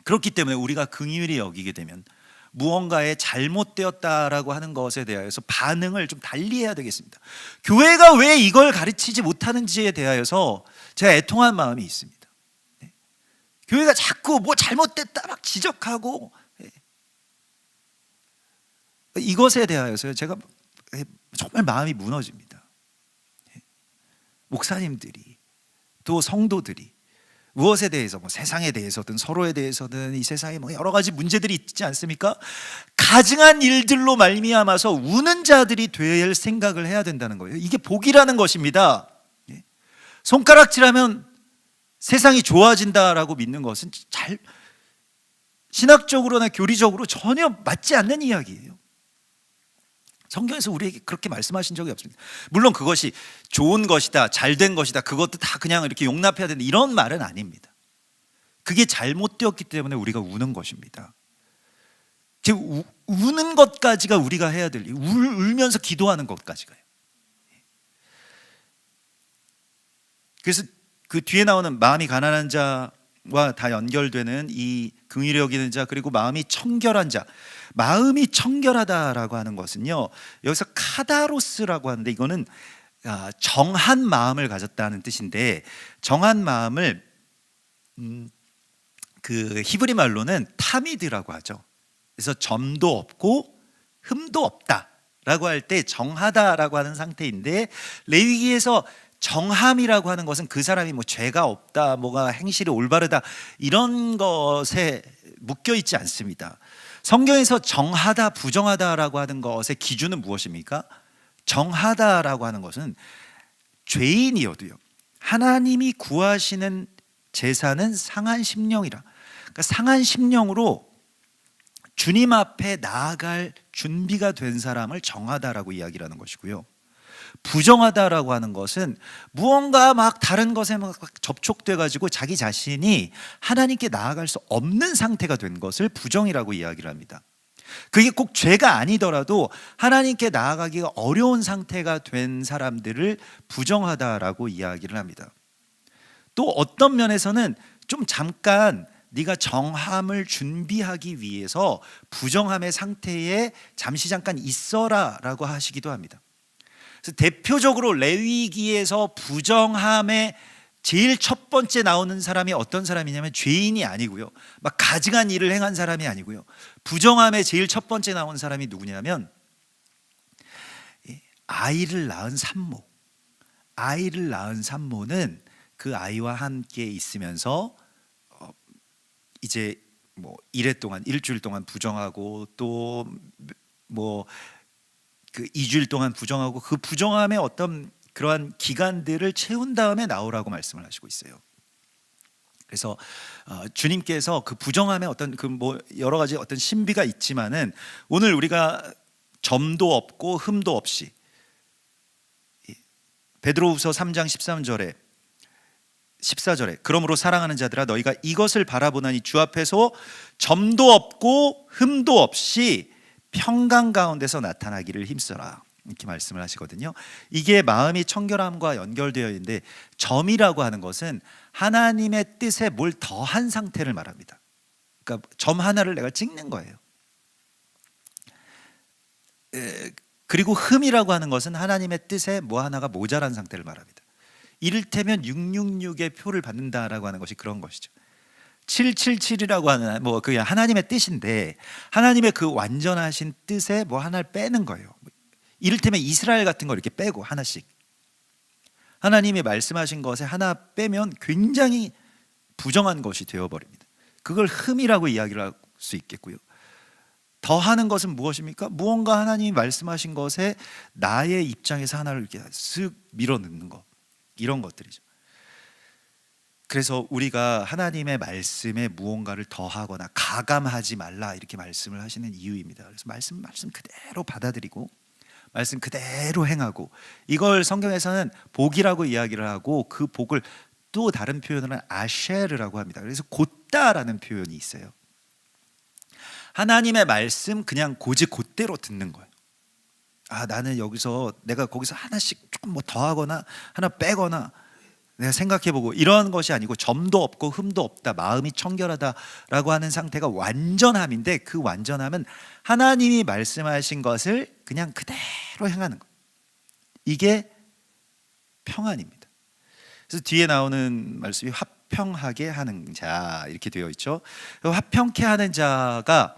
그렇기 때문에 우리가 긍휼히 여기게 되면 무언가에 잘못되었다라고 하는 것에 대하여서 반응을 좀 달리해야 되겠습니다. 교회가 왜 이걸 가르치지 못하는지에 대하여서 제가 애통한 마음이 있습니다. 교회가 자꾸 뭐 잘못됐다 막 지적하고, 이것에 대하여서 제가 정말 마음이 무너집니다. 목사님들이 또 성도들이 무엇에 대해서, 뭐 세상에 대해서든 서로에 대해서든 이 세상에 뭐 여러 가지 문제들이 있지 않습니까? 가증한 일들로 말미암아서 우는 자들이 될 생각을 해야 된다는 거예요. 이게 복이라는 것입니다. 손가락질하면 세상이 좋아진다라고 믿는 것은 신학적으로나 교리적으로 전혀 맞지 않는 이야기예요. 성경에서 우리에게 그렇게 말씀하신 적이 없습니다. 물론 그것이 좋은 것이다, 잘된 것이다, 그것도 다 그냥 이렇게 용납해야 된다, 이런 말은 아닙니다. 그게 잘못되었기 때문에 우리가 우는 것입니다. 즉 우는 것까지가 우리가 해야 될 일, 울면서 기도하는 것까지가요. 그래서 그 뒤에 나오는 마음이 가난한 자와 다 연결되는 이 긍휼히 여기는 자, 그리고 마음이 청결한 자. 마음이 청결하다라고 하는 것은요, 여기서 카다로스라고 하는데, 이거는 정한 마음을 가졌다는 뜻인데, 정한 마음을 그 히브리 말로는 타미드라고 하죠. 그래서 점도 없고 흠도 없다라고 할 때 정하다라고 하는 상태인데, 레위기에서 정함이라고 하는 것은 그 사람이 뭐 죄가 없다, 뭐가 행실이 올바르다 이런 것에 묶여 있지 않습니다. 성경에서 정하다, 부정하다라고 하는 것의 기준은 무엇입니까? 정하다라고 하는 것은 죄인이어도요, 하나님이 구하시는 제사는 상한 심령이라, 그러니까 상한 심령으로 주님 앞에 나아갈 준비가 된 사람을 정하다라고 이야기를 하는 것이고요, 부정하다라고 하는 것은 무언가 막 다른 것에 막 접촉돼 가지고 자기 자신이 하나님께 나아갈 수 없는 상태가 된 것을 부정이라고 이야기를 합니다. 그게 꼭 죄가 아니더라도 하나님께 나아가기가 어려운 상태가 된 사람들을 부정하다라고 이야기를 합니다. 또 어떤 면에서는 좀 잠깐 네가 정함을 준비하기 위해서 부정함의 상태에 잠시 잠깐 있어라 라고 하시기도 합니다. 그래서 대표적으로 레위기에서 부정함의 제일 첫 번째 나오는 사람이 어떤 사람이냐면 죄인이 아니고요, 막 가증한 일을 행한 사람이 아니고요, 부정함의 제일 첫 번째 나온 사람이 누구냐면 아이를 낳은 산모. 아이를 낳은 산모는 그 아이와 함께 있으면서 이제 뭐 일회 동안, 일주일 동안 부정하고 또 뭐 그 2주일 동안 부정하고, 그 부정함의 어떤 그러한 기간들을 채운 다음에 나오라고 말씀을 하시고 있어요. 그래서 주님께서 그 부정함의 어떤 그 뭐 여러 가지 어떤 신비가 있지만은 오늘 우리가 점도 없고 흠도 없이, 베드로후서 3장 13절에 14절에 그러므로 사랑하는 자들아 너희가 이것을 바라보나니 주 앞에서 점도 없고 흠도 없이 평강 가운데서 나타나기를 힘써라, 이렇게 말씀을 하시거든요. 이게 마음이 청결함과 연결되어 있는데, 점이라고 하는 것은 하나님의 뜻에 뭘 더한 상태를 말합니다. 그러니까 점 하나를 내가 찍는 거예요. 그리고 흠이라고 하는 것은 하나님의 뜻에 뭐 하나가 모자란 상태를 말합니다. 이를테면 666의 표를 받는다라고 하는 것이 그런 것이죠. 777이라고 하는 뭐 그게 하나님의 뜻인데, 하나님의 그 완전하신 뜻에 뭐 하나를 빼는 거예요. 이를테면 이스라엘 같은 거 이렇게 빼고 하나씩, 하나님이 말씀하신 것에 하나 빼면 굉장히 부정한 것이 되어버립니다. 그걸 흠이라고 이야기를 할 수 있겠고요. 더하는 것은 무엇입니까? 무언가 하나님이 말씀하신 것에 나의 입장에서 하나를 이렇게 쓱 밀어넣는 것, 이런 것들이죠. 그래서 우리가 하나님의 말씀에 무언가를 더하거나 가감하지 말라, 이렇게 말씀을 하시는 이유입니다. 그래서 말씀 그대로 받아들이고 말씀 그대로 행하고, 이걸 성경에서는 복이라고 이야기를 하고, 그 복을 또 다른 표현으로는 아쉐르라고 합니다. 그래서 곧다라는 표현이 있어요. 하나님의 말씀 그냥 곧대로 듣는 거예요. 나는 여기서 내가 거기서 하나씩 조금 뭐 더하거나 하나 빼거나 내가 생각해보고 이런 것이 아니고, 점도 없고 흠도 없다, 마음이 청결하다라고 하는 상태가 완전함인데, 그 완전함은 하나님이 말씀하신 것을 그냥 그대로 행하는 것, 이게 평안입니다. 그래서 뒤에 나오는 말씀이 화평하게 하는 자, 이렇게 되어 있죠. 화평케 하는 자가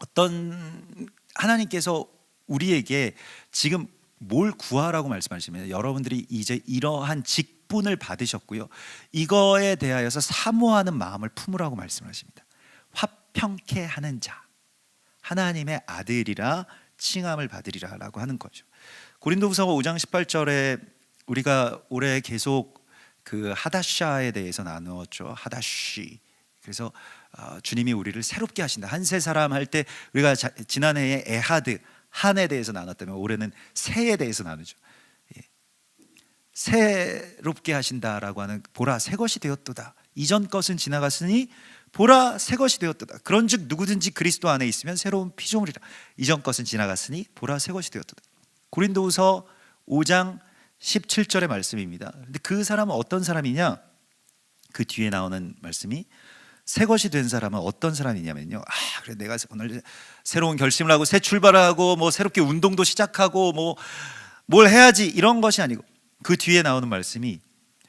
어떤, 하나님께서 우리에게 지금 뭘 구하라고 말씀하시면, 여러분들이 이제 이러한 직분을 받으셨고요, 이거에 대하여서 사모하는 마음을 품으라고 말씀하십니다. 화평케 하는 자, 하나님의 아들이라 칭함을 받으리라 라고 하는 거죠. 고린도후서 5장 18절에 우리가 올해 계속 그 하다샤에 대해서 나누었죠. 하다시. 그래서 주님이 우리를 새롭게 하신다. 한 세 사람 할 때 우리가 지난해에 에하드, 한에 대해서 나눴다면 올해는 새에 대해서 나누죠. 새롭게 하신다라고 하는, 보라 새 것이 되었도다, 이전 것은 지나갔으니 보라 새 것이 되었도다. 그런즉 누구든지 그리스도 안에 있으면 새로운 피조물이라, 이전 것은 지나갔으니 보라 새 것이 되었도다. 고린도후서 5장 17절의 말씀입니다. 근데 그 사람은 어떤 사람이냐? 그 뒤에 나오는 말씀이 새 것이 된 사람은 어떤 사람이냐면요, 그래 내가 오늘 새로운 결심을 하고 새 출발을 하고 뭐 새롭게 운동도 시작하고 뭐 뭘 해야지, 이런 것이 아니고, 그 뒤에 나오는 말씀이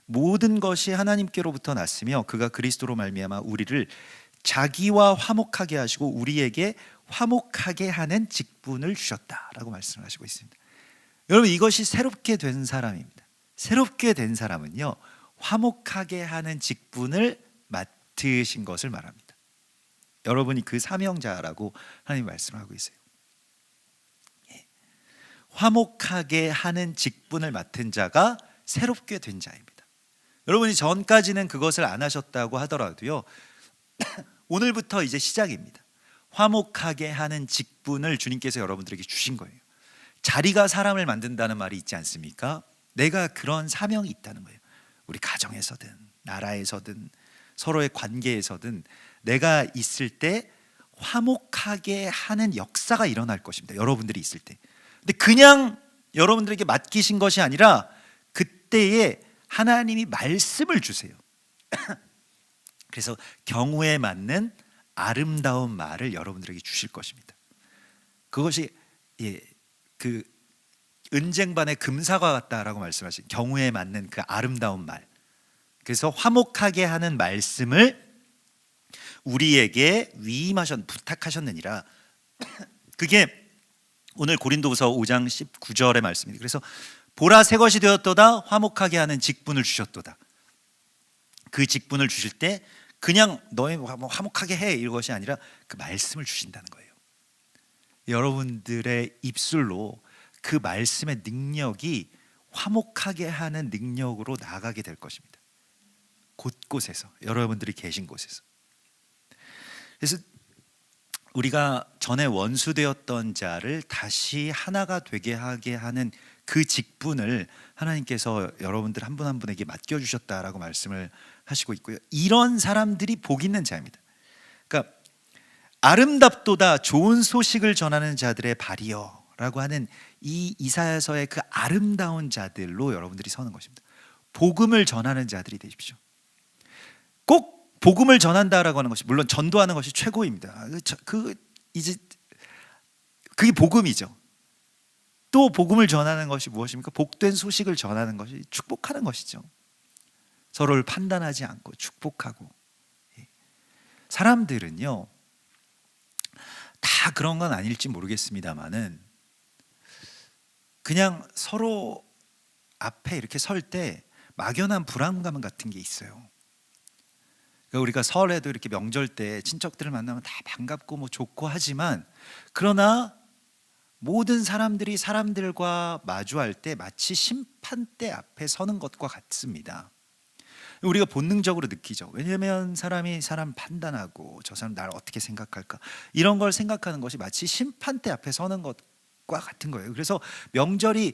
모든 것이 하나님께로부터 났으며 그가 그리스도로 말미암아 우리를 자기와 화목하게 하시고 우리에게 화목하게 하는 직분을 주셨다라고 말씀을 하시고 있습니다. 여러분, 이것이 새롭게 된 사람입니다. 새롭게 된 사람은요, 화목하게 하는 직분을 맡으신 것을 말합니다. 여러분이 그 사명자라고 하나님 말씀하고 있어요. 화목하게 하는 직분을 맡은 자가 새롭게 된 자입니다. 여러분이 전까지는 그것을 안 하셨다고 하더라도요, 오늘부터 이제 시작입니다. 화목하게 하는 직분을 주님께서 여러분들에게 주신 거예요. 자리가 사람을 만든다는 말이 있지 않습니까? 내가 그런 사명이 있다는 거예요. 우리 가정에서든 나라에서든 서로의 관계에서든 내가 있을 때 화목하게 하는 역사가 일어날 것입니다. 여러분들이 있을 때. 근데 그냥 여러분들에게 맡기신 것이 아니라 그때에 하나님이 말씀을 주세요. 그래서 경우에 맞는 아름다운 말을 여러분들에게 주실 것입니다. 그것이 그 은쟁반의 금사과 같다라고 말씀하신 경우에 맞는 그 아름다운 말. 그래서 화목하게 하는 말씀을 우리에게 부탁하셨느니라. 그게 오늘 고린도후서 5장 19절의 말씀입니다. 그래서 보라 새 것이 되었도다 화목하게 하는 직분을 주셨도다. 그 직분을 주실 때 그냥 너희 화목하게 해 이것이 아니라 그 말씀을 주신다는 거예요. 여러분들의 입술로 그 말씀의 능력이 화목하게 하는 능력으로 나아가게 될 것입니다. 곳곳에서, 여러분들이 계신 곳에서. 그래서 우리가 전에 원수되었던 자를 다시 하나가 되게 하게 하는 그 직분을 하나님께서 여러분들 한 분 한 분에게 맡겨주셨다라고 말씀을 하시고 있고요. 이런 사람들이 복 있는 자입니다. 그러니까 아름답도다 좋은 소식을 전하는 자들의 발이여 라고 하는 이 이사야서의 그 아름다운 자들로 여러분들이 서는 것입니다. 복음을 전하는 자들이 되십시오. 꼭 복음을 전한다라고 하는 것이, 물론 전도하는 것이 최고입니다. 그게 복음이죠. 또 복음을 전하는 것이 무엇입니까? 복된 소식을 전하는 것이 축복하는 것이죠. 서로를 판단하지 않고 축복하고. 사람들은요, 다 그런 건 아닐지 모르겠습니다만은 그냥 서로 앞에 이렇게 설 때 막연한 불안감 같은 게 있어요. 그러니까 우리가 설에도 이렇게 명절 때 친척들을 만나면 다 반갑고 뭐 좋고 하지만, 그러나 모든 사람들이 사람들과 마주할 때 마치 심판대 앞에 서는 것과 같습니다. 우리가 본능적으로 느끼죠. 왜냐하면 사람이 사람 판단하고 저 사람 나를 어떻게 생각할까, 이런 걸 생각하는 것이 마치 심판대 앞에 서는 것과 같은 거예요. 그래서 명절이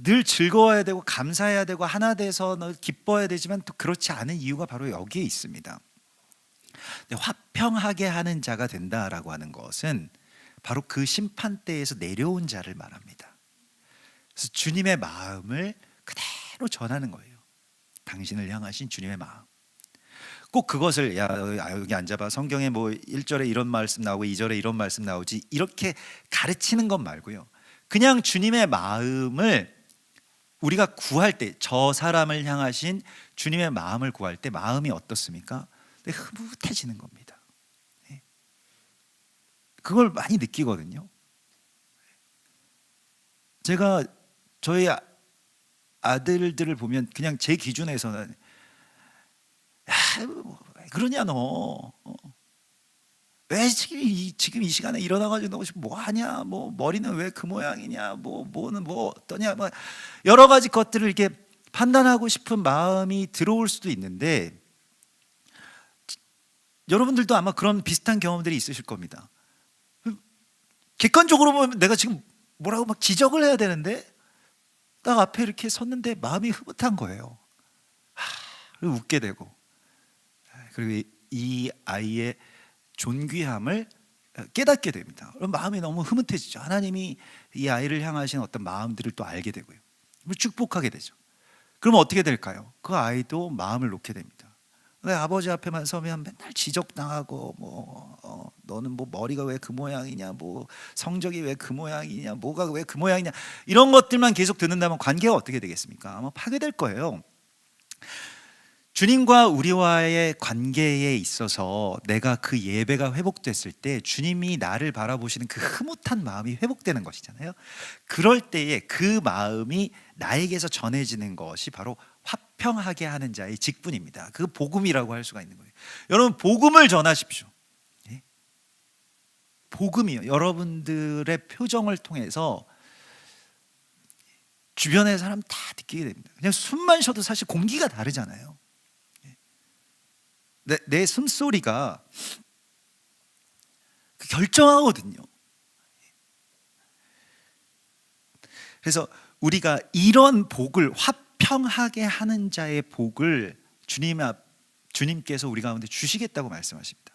늘 즐거워야 되고 감사해야 되고 하나 돼서 기뻐야 되지만 또 그렇지 않은 이유가 바로 여기에 있습니다. 화평하게 하는 자가 된다라고 하는 것은 바로 그 심판대에서 내려온 자를 말합니다. 그래서 주님의 마음을 그대로 전하는 거예요. 당신을 향하신 주님의 마음. 꼭 그것을 여기 앉아봐, 성경에 뭐 1절에 이런 말씀 나오고 2절에 이런 말씀 나오지, 이렇게 가르치는 것 말고요, 그냥 주님의 마음을 우리가 구할 때, 저 사람을 향하신 주님의 마음을 구할 때 마음이 어떻습니까? 흐뭇해지는 겁니다. 그걸 많이 느끼거든요. 제가 저희 아들들을 보면 그냥 제 기준에서는 왜 그러냐 너, 왜 지금 이 시간에 일어나가지고 너 뭐 하냐, 뭐 머리는 왜 그 모양이냐, 뭐는 뭐 어떠냐, 뭐 여러 가지 것들을 이렇게 판단하고 싶은 마음이 들어올 수도 있는데, 여러분들도 아마 그런 비슷한 경험들이 있으실 겁니다. 객관적으로 보면 내가 지금 뭐라고 막 지적을 해야 되는데 딱 앞에 이렇게 섰는데 마음이 흐뭇한 거예요. 그리고 웃게 되고, 그리고 이 아이의 존귀함을 깨닫게 됩니다. 그럼 마음이 너무 흐뭇해지죠. 하나님이 이 아이를 향하신 어떤 마음들을 또 알게 되고요, 축복하게 되죠. 그러면 어떻게 될까요? 그 아이도 마음을 놓게 됩니다. 왜 아버지 앞에만 서면 맨날 지적당하고 너는 뭐 머리가 왜 그 모양이냐, 뭐 성적이 왜 그 모양이냐, 뭐가 왜 그 모양이냐, 이런 것들만 계속 듣는다면 관계가 어떻게 되겠습니까? 아마 파괴될 거예요. 주님과 우리와의 관계에 있어서 내가 그 예배가 회복됐을 때 주님이 나를 바라보시는 그 흐뭇한 마음이 회복되는 것이잖아요. 그럴 때에 그 마음이 나에게서 전해지는 것이 바로 화평하게 하는 자의 직분입니다. 그 복음이라고 할 수가 있는 거예요. 여러분, 복음을 전하십시오. 예? 복음이요. 여러분들의 표정을 통해서 주변의 사람 다 느끼게 됩니다. 그냥 숨만 쉬어도 사실 공기가 다르잖아요. 내 숨소리가 결정하거든요. 그래서 우리가 이런 복을, 화평하게 하는 자의 복을 주님께서 우리 가운데 주시겠다고 말씀하십니다.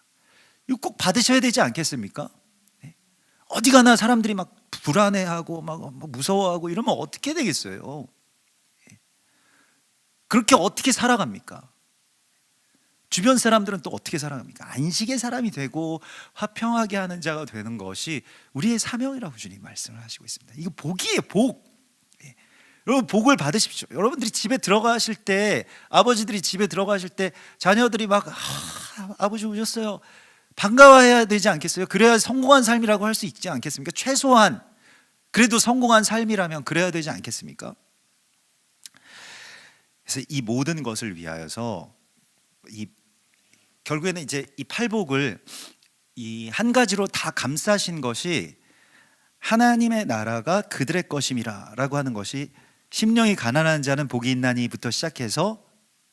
이거 꼭 받으셔야 되지 않겠습니까? 어디 가나 사람들이 막 불안해하고 막 무서워하고 이러면 어떻게 되겠어요? 그렇게 어떻게 살아갑니까? 주변 사람들은 또 어떻게 살아갑니까? 안식의 사람이 되고 화평하게 하는 자가 되는 것이 우리의 사명이라고 주님 말씀을 하시고 있습니다. 이거 복이에요, 복. 여러분, 복을 받으십시오. 여러분들이 집에 들어가실 때, 아버지들이 집에 들어가실 때 자녀들이 막 아버지 오셨어요, 반가워해야 되지 않겠어요? 그래야 성공한 삶이라고 할 수 있지 않겠습니까? 최소한 그래도 성공한 삶이라면 그래야 되지 않겠습니까? 그래서 이 모든 것을 위하여서 결국에는 이제 이 팔복을 이 한 가지로 다 감싸신 것이 하나님의 나라가 그들의 것임이라라고 하는 것이, 심령이 가난한 자는 복이 있나니부터 시작해서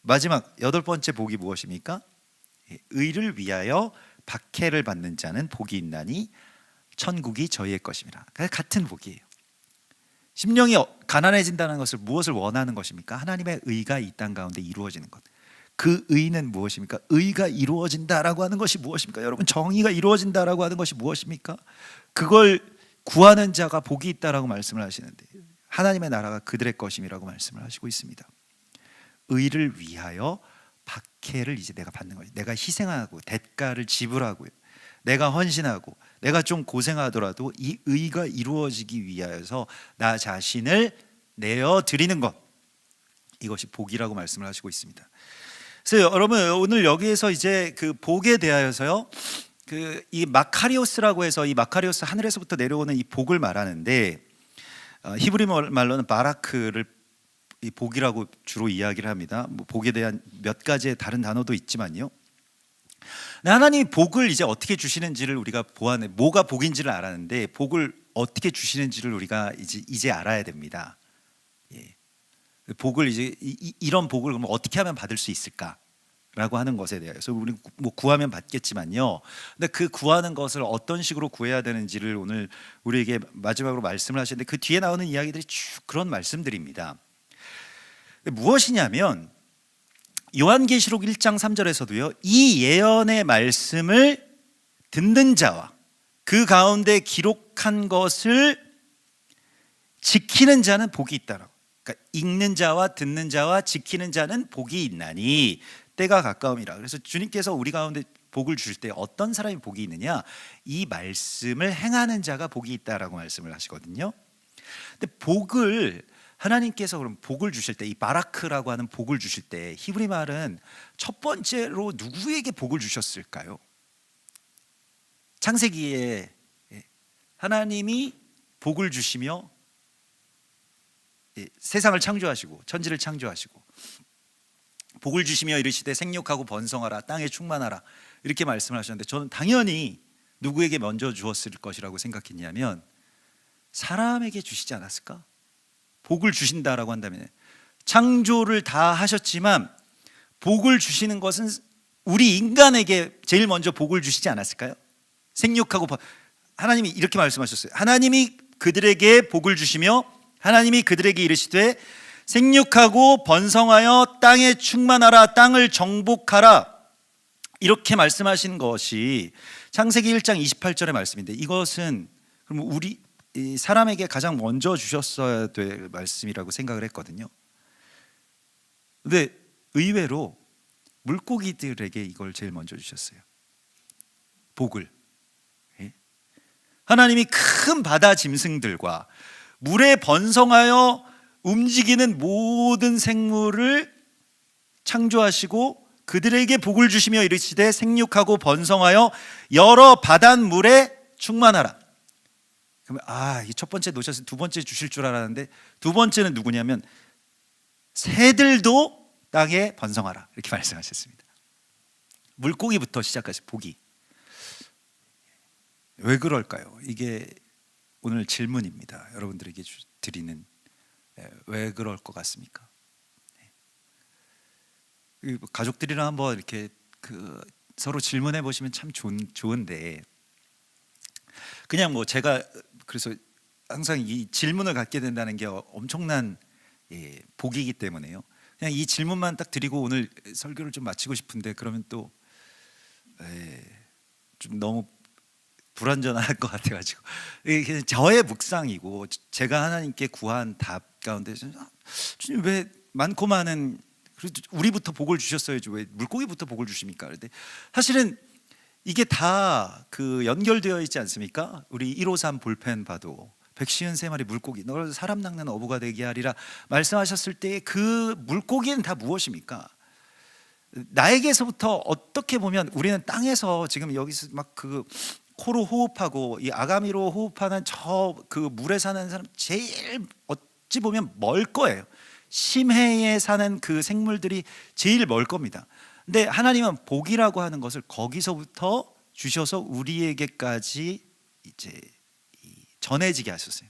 마지막 8번째 복이 무엇입니까? 의를 위하여 박해를 받는 자는 복이 있나니 천국이 저희의 것임이라. 같은 복이에요. 심령이 가난해진다는 것을 무엇을 원하는 것입니까? 하나님의 의가 이 땅 가운데 이루어지는 것. 그 의는 무엇입니까? 의가 이루어진다라고 하는 것이 무엇입니까? 여러분, 정의가 이루어진다라고 하는 것이 무엇입니까? 그걸 구하는 자가 복이 있다라고 말씀을 하시는데, 하나님의 나라가 그들의 것임이라고 말씀을 하시고 있습니다. 의를 위하여 박해를 이제 내가 받는 거예요. 내가 희생하고 대가를 지불하고요, 내가 헌신하고 내가 좀 고생하더라도 이 의가 이루어지기 위하여서 나 자신을 내어 드리는 것, 이것이 복이라고 말씀을 하시고 있습니다. 그래서 여러분, 오늘 여기에서 이제 그 복에 대하여서요, 이 마카리오스라고 해서, 이 마카리오스, 하늘에서부터 내려오는 이 복을 말하는데, 히브리 말로는 바라크를 이 복이라고 주로 이야기를 합니다. 뭐 복에 대한 몇 가지의 다른 단어도 있지만요. 하나님이 복을 이제 어떻게 주시는지를 우리가 보아내, 뭐가 복인지를 알았는데 복을 어떻게 주시는지를 우리가 이제 알아야 됩니다. 예. 복을 이제 이런 복을 그럼 어떻게 하면 받을 수 있을까라고 하는 것에 대해서 우리 뭐 구하면 받겠지만요. 근데 그 구하는 것을 어떤 식으로 구해야 되는지를 오늘 우리에게 마지막으로 말씀을 하시는데, 그 뒤에 나오는 이야기들이 쭉 그런 말씀들입니다. 무엇이냐면 요한계시록 1장 3절에서도요, 이 예언의 말씀을 듣는 자와 그 가운데 기록한 것을 지키는 자는 복이 있다라고. 그러니까 읽는 자와 듣는 자와 지키는 자는 복이 있나니 때가 가까움이라. 그래서 주님께서 우리 가운데 복을 주실 때 어떤 사람이 복이 있느냐, 이 말씀을 행하는 자가 복이 있다라고 말씀을 하시거든요. 근데 복을 하나님께서 그럼 복을 주실 때, 이 바라크라고 하는 복을 주실 때 히브리 말은 첫 번째로 누구에게 복을 주셨을까요? 창세기에 하나님이 복을 주시며 세상을 창조하시고 천지를 창조하시고 복을 주시며 이르시되 생육하고 번성하라, 땅에 충만하라, 이렇게 말씀을 하셨는데, 저는 당연히 누구에게 먼저 주었을 것이라고 생각했냐면 사람에게 주시지 않았을까? 복을 주신다라고 한다면 창조를 다 하셨지만 복을 주시는 것은 우리 인간에게 제일 먼저 복을 주시지 않았을까요? 생육하고 하나님이 이렇게 말씀하셨어요. 하나님이 그들에게 복을 주시며 하나님이 그들에게 이르시되 생육하고 번성하여 땅에 충만하라, 땅을 정복하라, 이렇게 말씀하신 것이 창세기 1장 28절의 말씀인데, 이것은 그럼 우리 사람에게 가장 먼저 주셨어야 될 말씀이라고 생각을 했거든요. 근데 의외로 물고기들에게 이걸 제일 먼저 주셨어요. 복을. 하나님이 큰 바다 짐승들과 물에 번성하여 움직이는 모든 생물을 창조하시고 그들에게 복을 주시며 이르시되 생육하고 번성하여 여러 바닷물에 충만하라. 그러면 이 첫 번째 놓쳤으니 두 번째 주실 줄 알았는데, 두 번째는 누구냐면 새들도 땅에 번성하라, 이렇게 말씀하셨습니다. 물고기부터 시작하시 복이. 왜 그럴까요? 이게 오늘 질문입니다. 여러분들에게 드리는, 왜 그럴 것 같습니까? 가족들이랑 한번 이렇게 서로 질문해 보시면 참 좋은데, 그냥 뭐 제가 그래서 항상 이 질문을 갖게 된다는 게 엄청난 복이기 때문에요. 그냥 이 질문만 딱 드리고 오늘 설교를 좀 마치고 싶은데, 그러면 또 좀 너무 불완전할 것 같아가지고, 이게 저의 묵상이고 제가 하나님께 구한 답 가운데, 주님 왜 많고 많은, 우리부터 복을 주셨어야지 왜 물고기부터 복을 주십니까? 그런데 사실은 이게 다 연결되어 있지 않습니까? 우리 153 볼펜 봐도 153마리 물고기, 너를 사람 낚는 어부가 되게 하리라 말씀하셨을 때 그 물고기는 다 무엇입니까? 나에게서부터 어떻게 보면 우리는 땅에서 지금 여기서 막 코로 호흡하고 이 아가미로 호흡하는 저 물에 사는 사람 제일 어찌 보면 멀 거예요. 심해에 사는 그 생물들이 제일 멀 겁니다. 근데 하나님은 복이라고 하는 것을 거기서부터 주셔서 우리에게까지 이제 전해지게 하셨어요.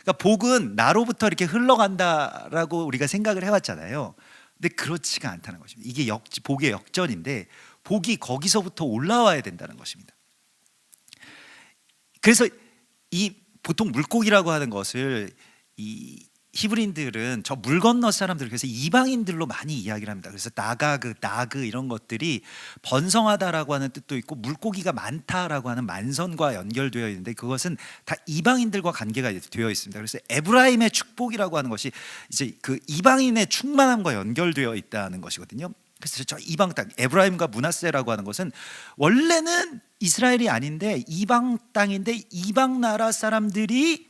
그러니까 복은 나로부터 이렇게 흘러간다라고 우리가 생각을 해왔잖아요. 근데 그렇지가 않다는 것입니다. 이게 복의 역전인데, 복이 거기서부터 올라와야 된다는 것입니다. 그래서 이 보통 물고기라고 하는 것을 이 히브리인들은 저 물 건너 사람들, 그래서 이방인들로 많이 이야기를 합니다. 그래서 나그 이런 것들이 번성하다라고 하는 뜻도 있고 물고기가 많다라고 하는 만선과 연결되어 있는데, 그것은 다 이방인들과 관계가 되어 있습니다. 그래서 에브라임의 축복이라고 하는 것이 이제 이방인의 충만함과 연결되어 있다는 것이거든요. 그래서 저 이방 땅, 에브라임과 므낫세라고 하는 것은 원래는 이스라엘이 아닌데 이방 땅인데, 이방 나라 사람들이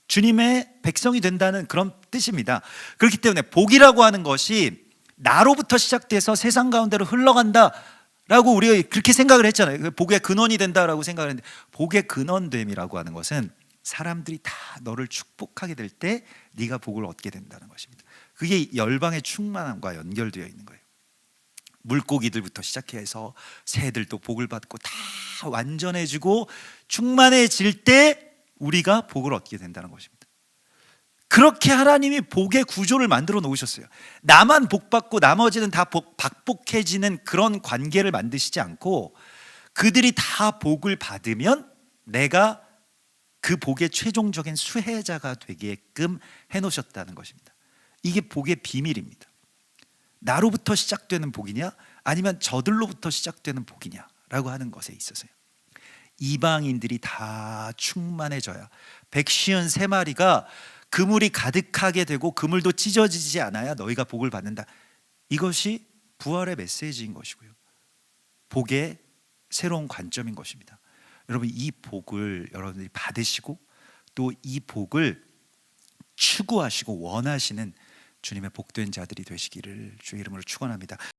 주님의 백성이 된다는 그런 뜻입니다. 그렇기 때문에 복이라고 하는 것이 나로부터 시작돼서 세상 가운데로 흘러간다라고 우리가 그렇게 생각을 했잖아요. 복의 근원이 된다라고 생각을 했는데, 복의 근원됨이라고 하는 것은 사람들이 다 너를 축복하게 될 때 네가 복을 얻게 된다는 것입니다. 그게 열방의 충만함과 연결되어 있는 거예요. 물고기들부터 시작해서 새들도 복을 받고 다 완전해지고 충만해질 때 우리가 복을 얻게 된다는 것입니다. 그렇게 하나님이 복의 구조를 만들어 놓으셨어요. 나만 복 받고 나머지는 다 박복해지는 그런 관계를 만드시지 않고, 그들이 다 복을 받으면 내가 그 복의 최종적인 수혜자가 되게끔 해놓으셨다는 것입니다. 이게 복의 비밀입니다. 나로부터 시작되는 복이냐 아니면 저들로부터 시작되는 복이냐라고 하는 것에 있어서요. 이방인들이 다 충만해져야 153마리가 그물이 가득하게 되고 그물도 찢어지지 않아야 너희가 복을 받는다. 이것이 부활의 메시지인 것이고요, 복의 새로운 관점인 것입니다. 여러분, 이 복을 여러분들이 받으시고 또 이 복을 추구하시고 원하시는 주님의 복된 자들이 되시기를 주의 이름으로 축원합니다.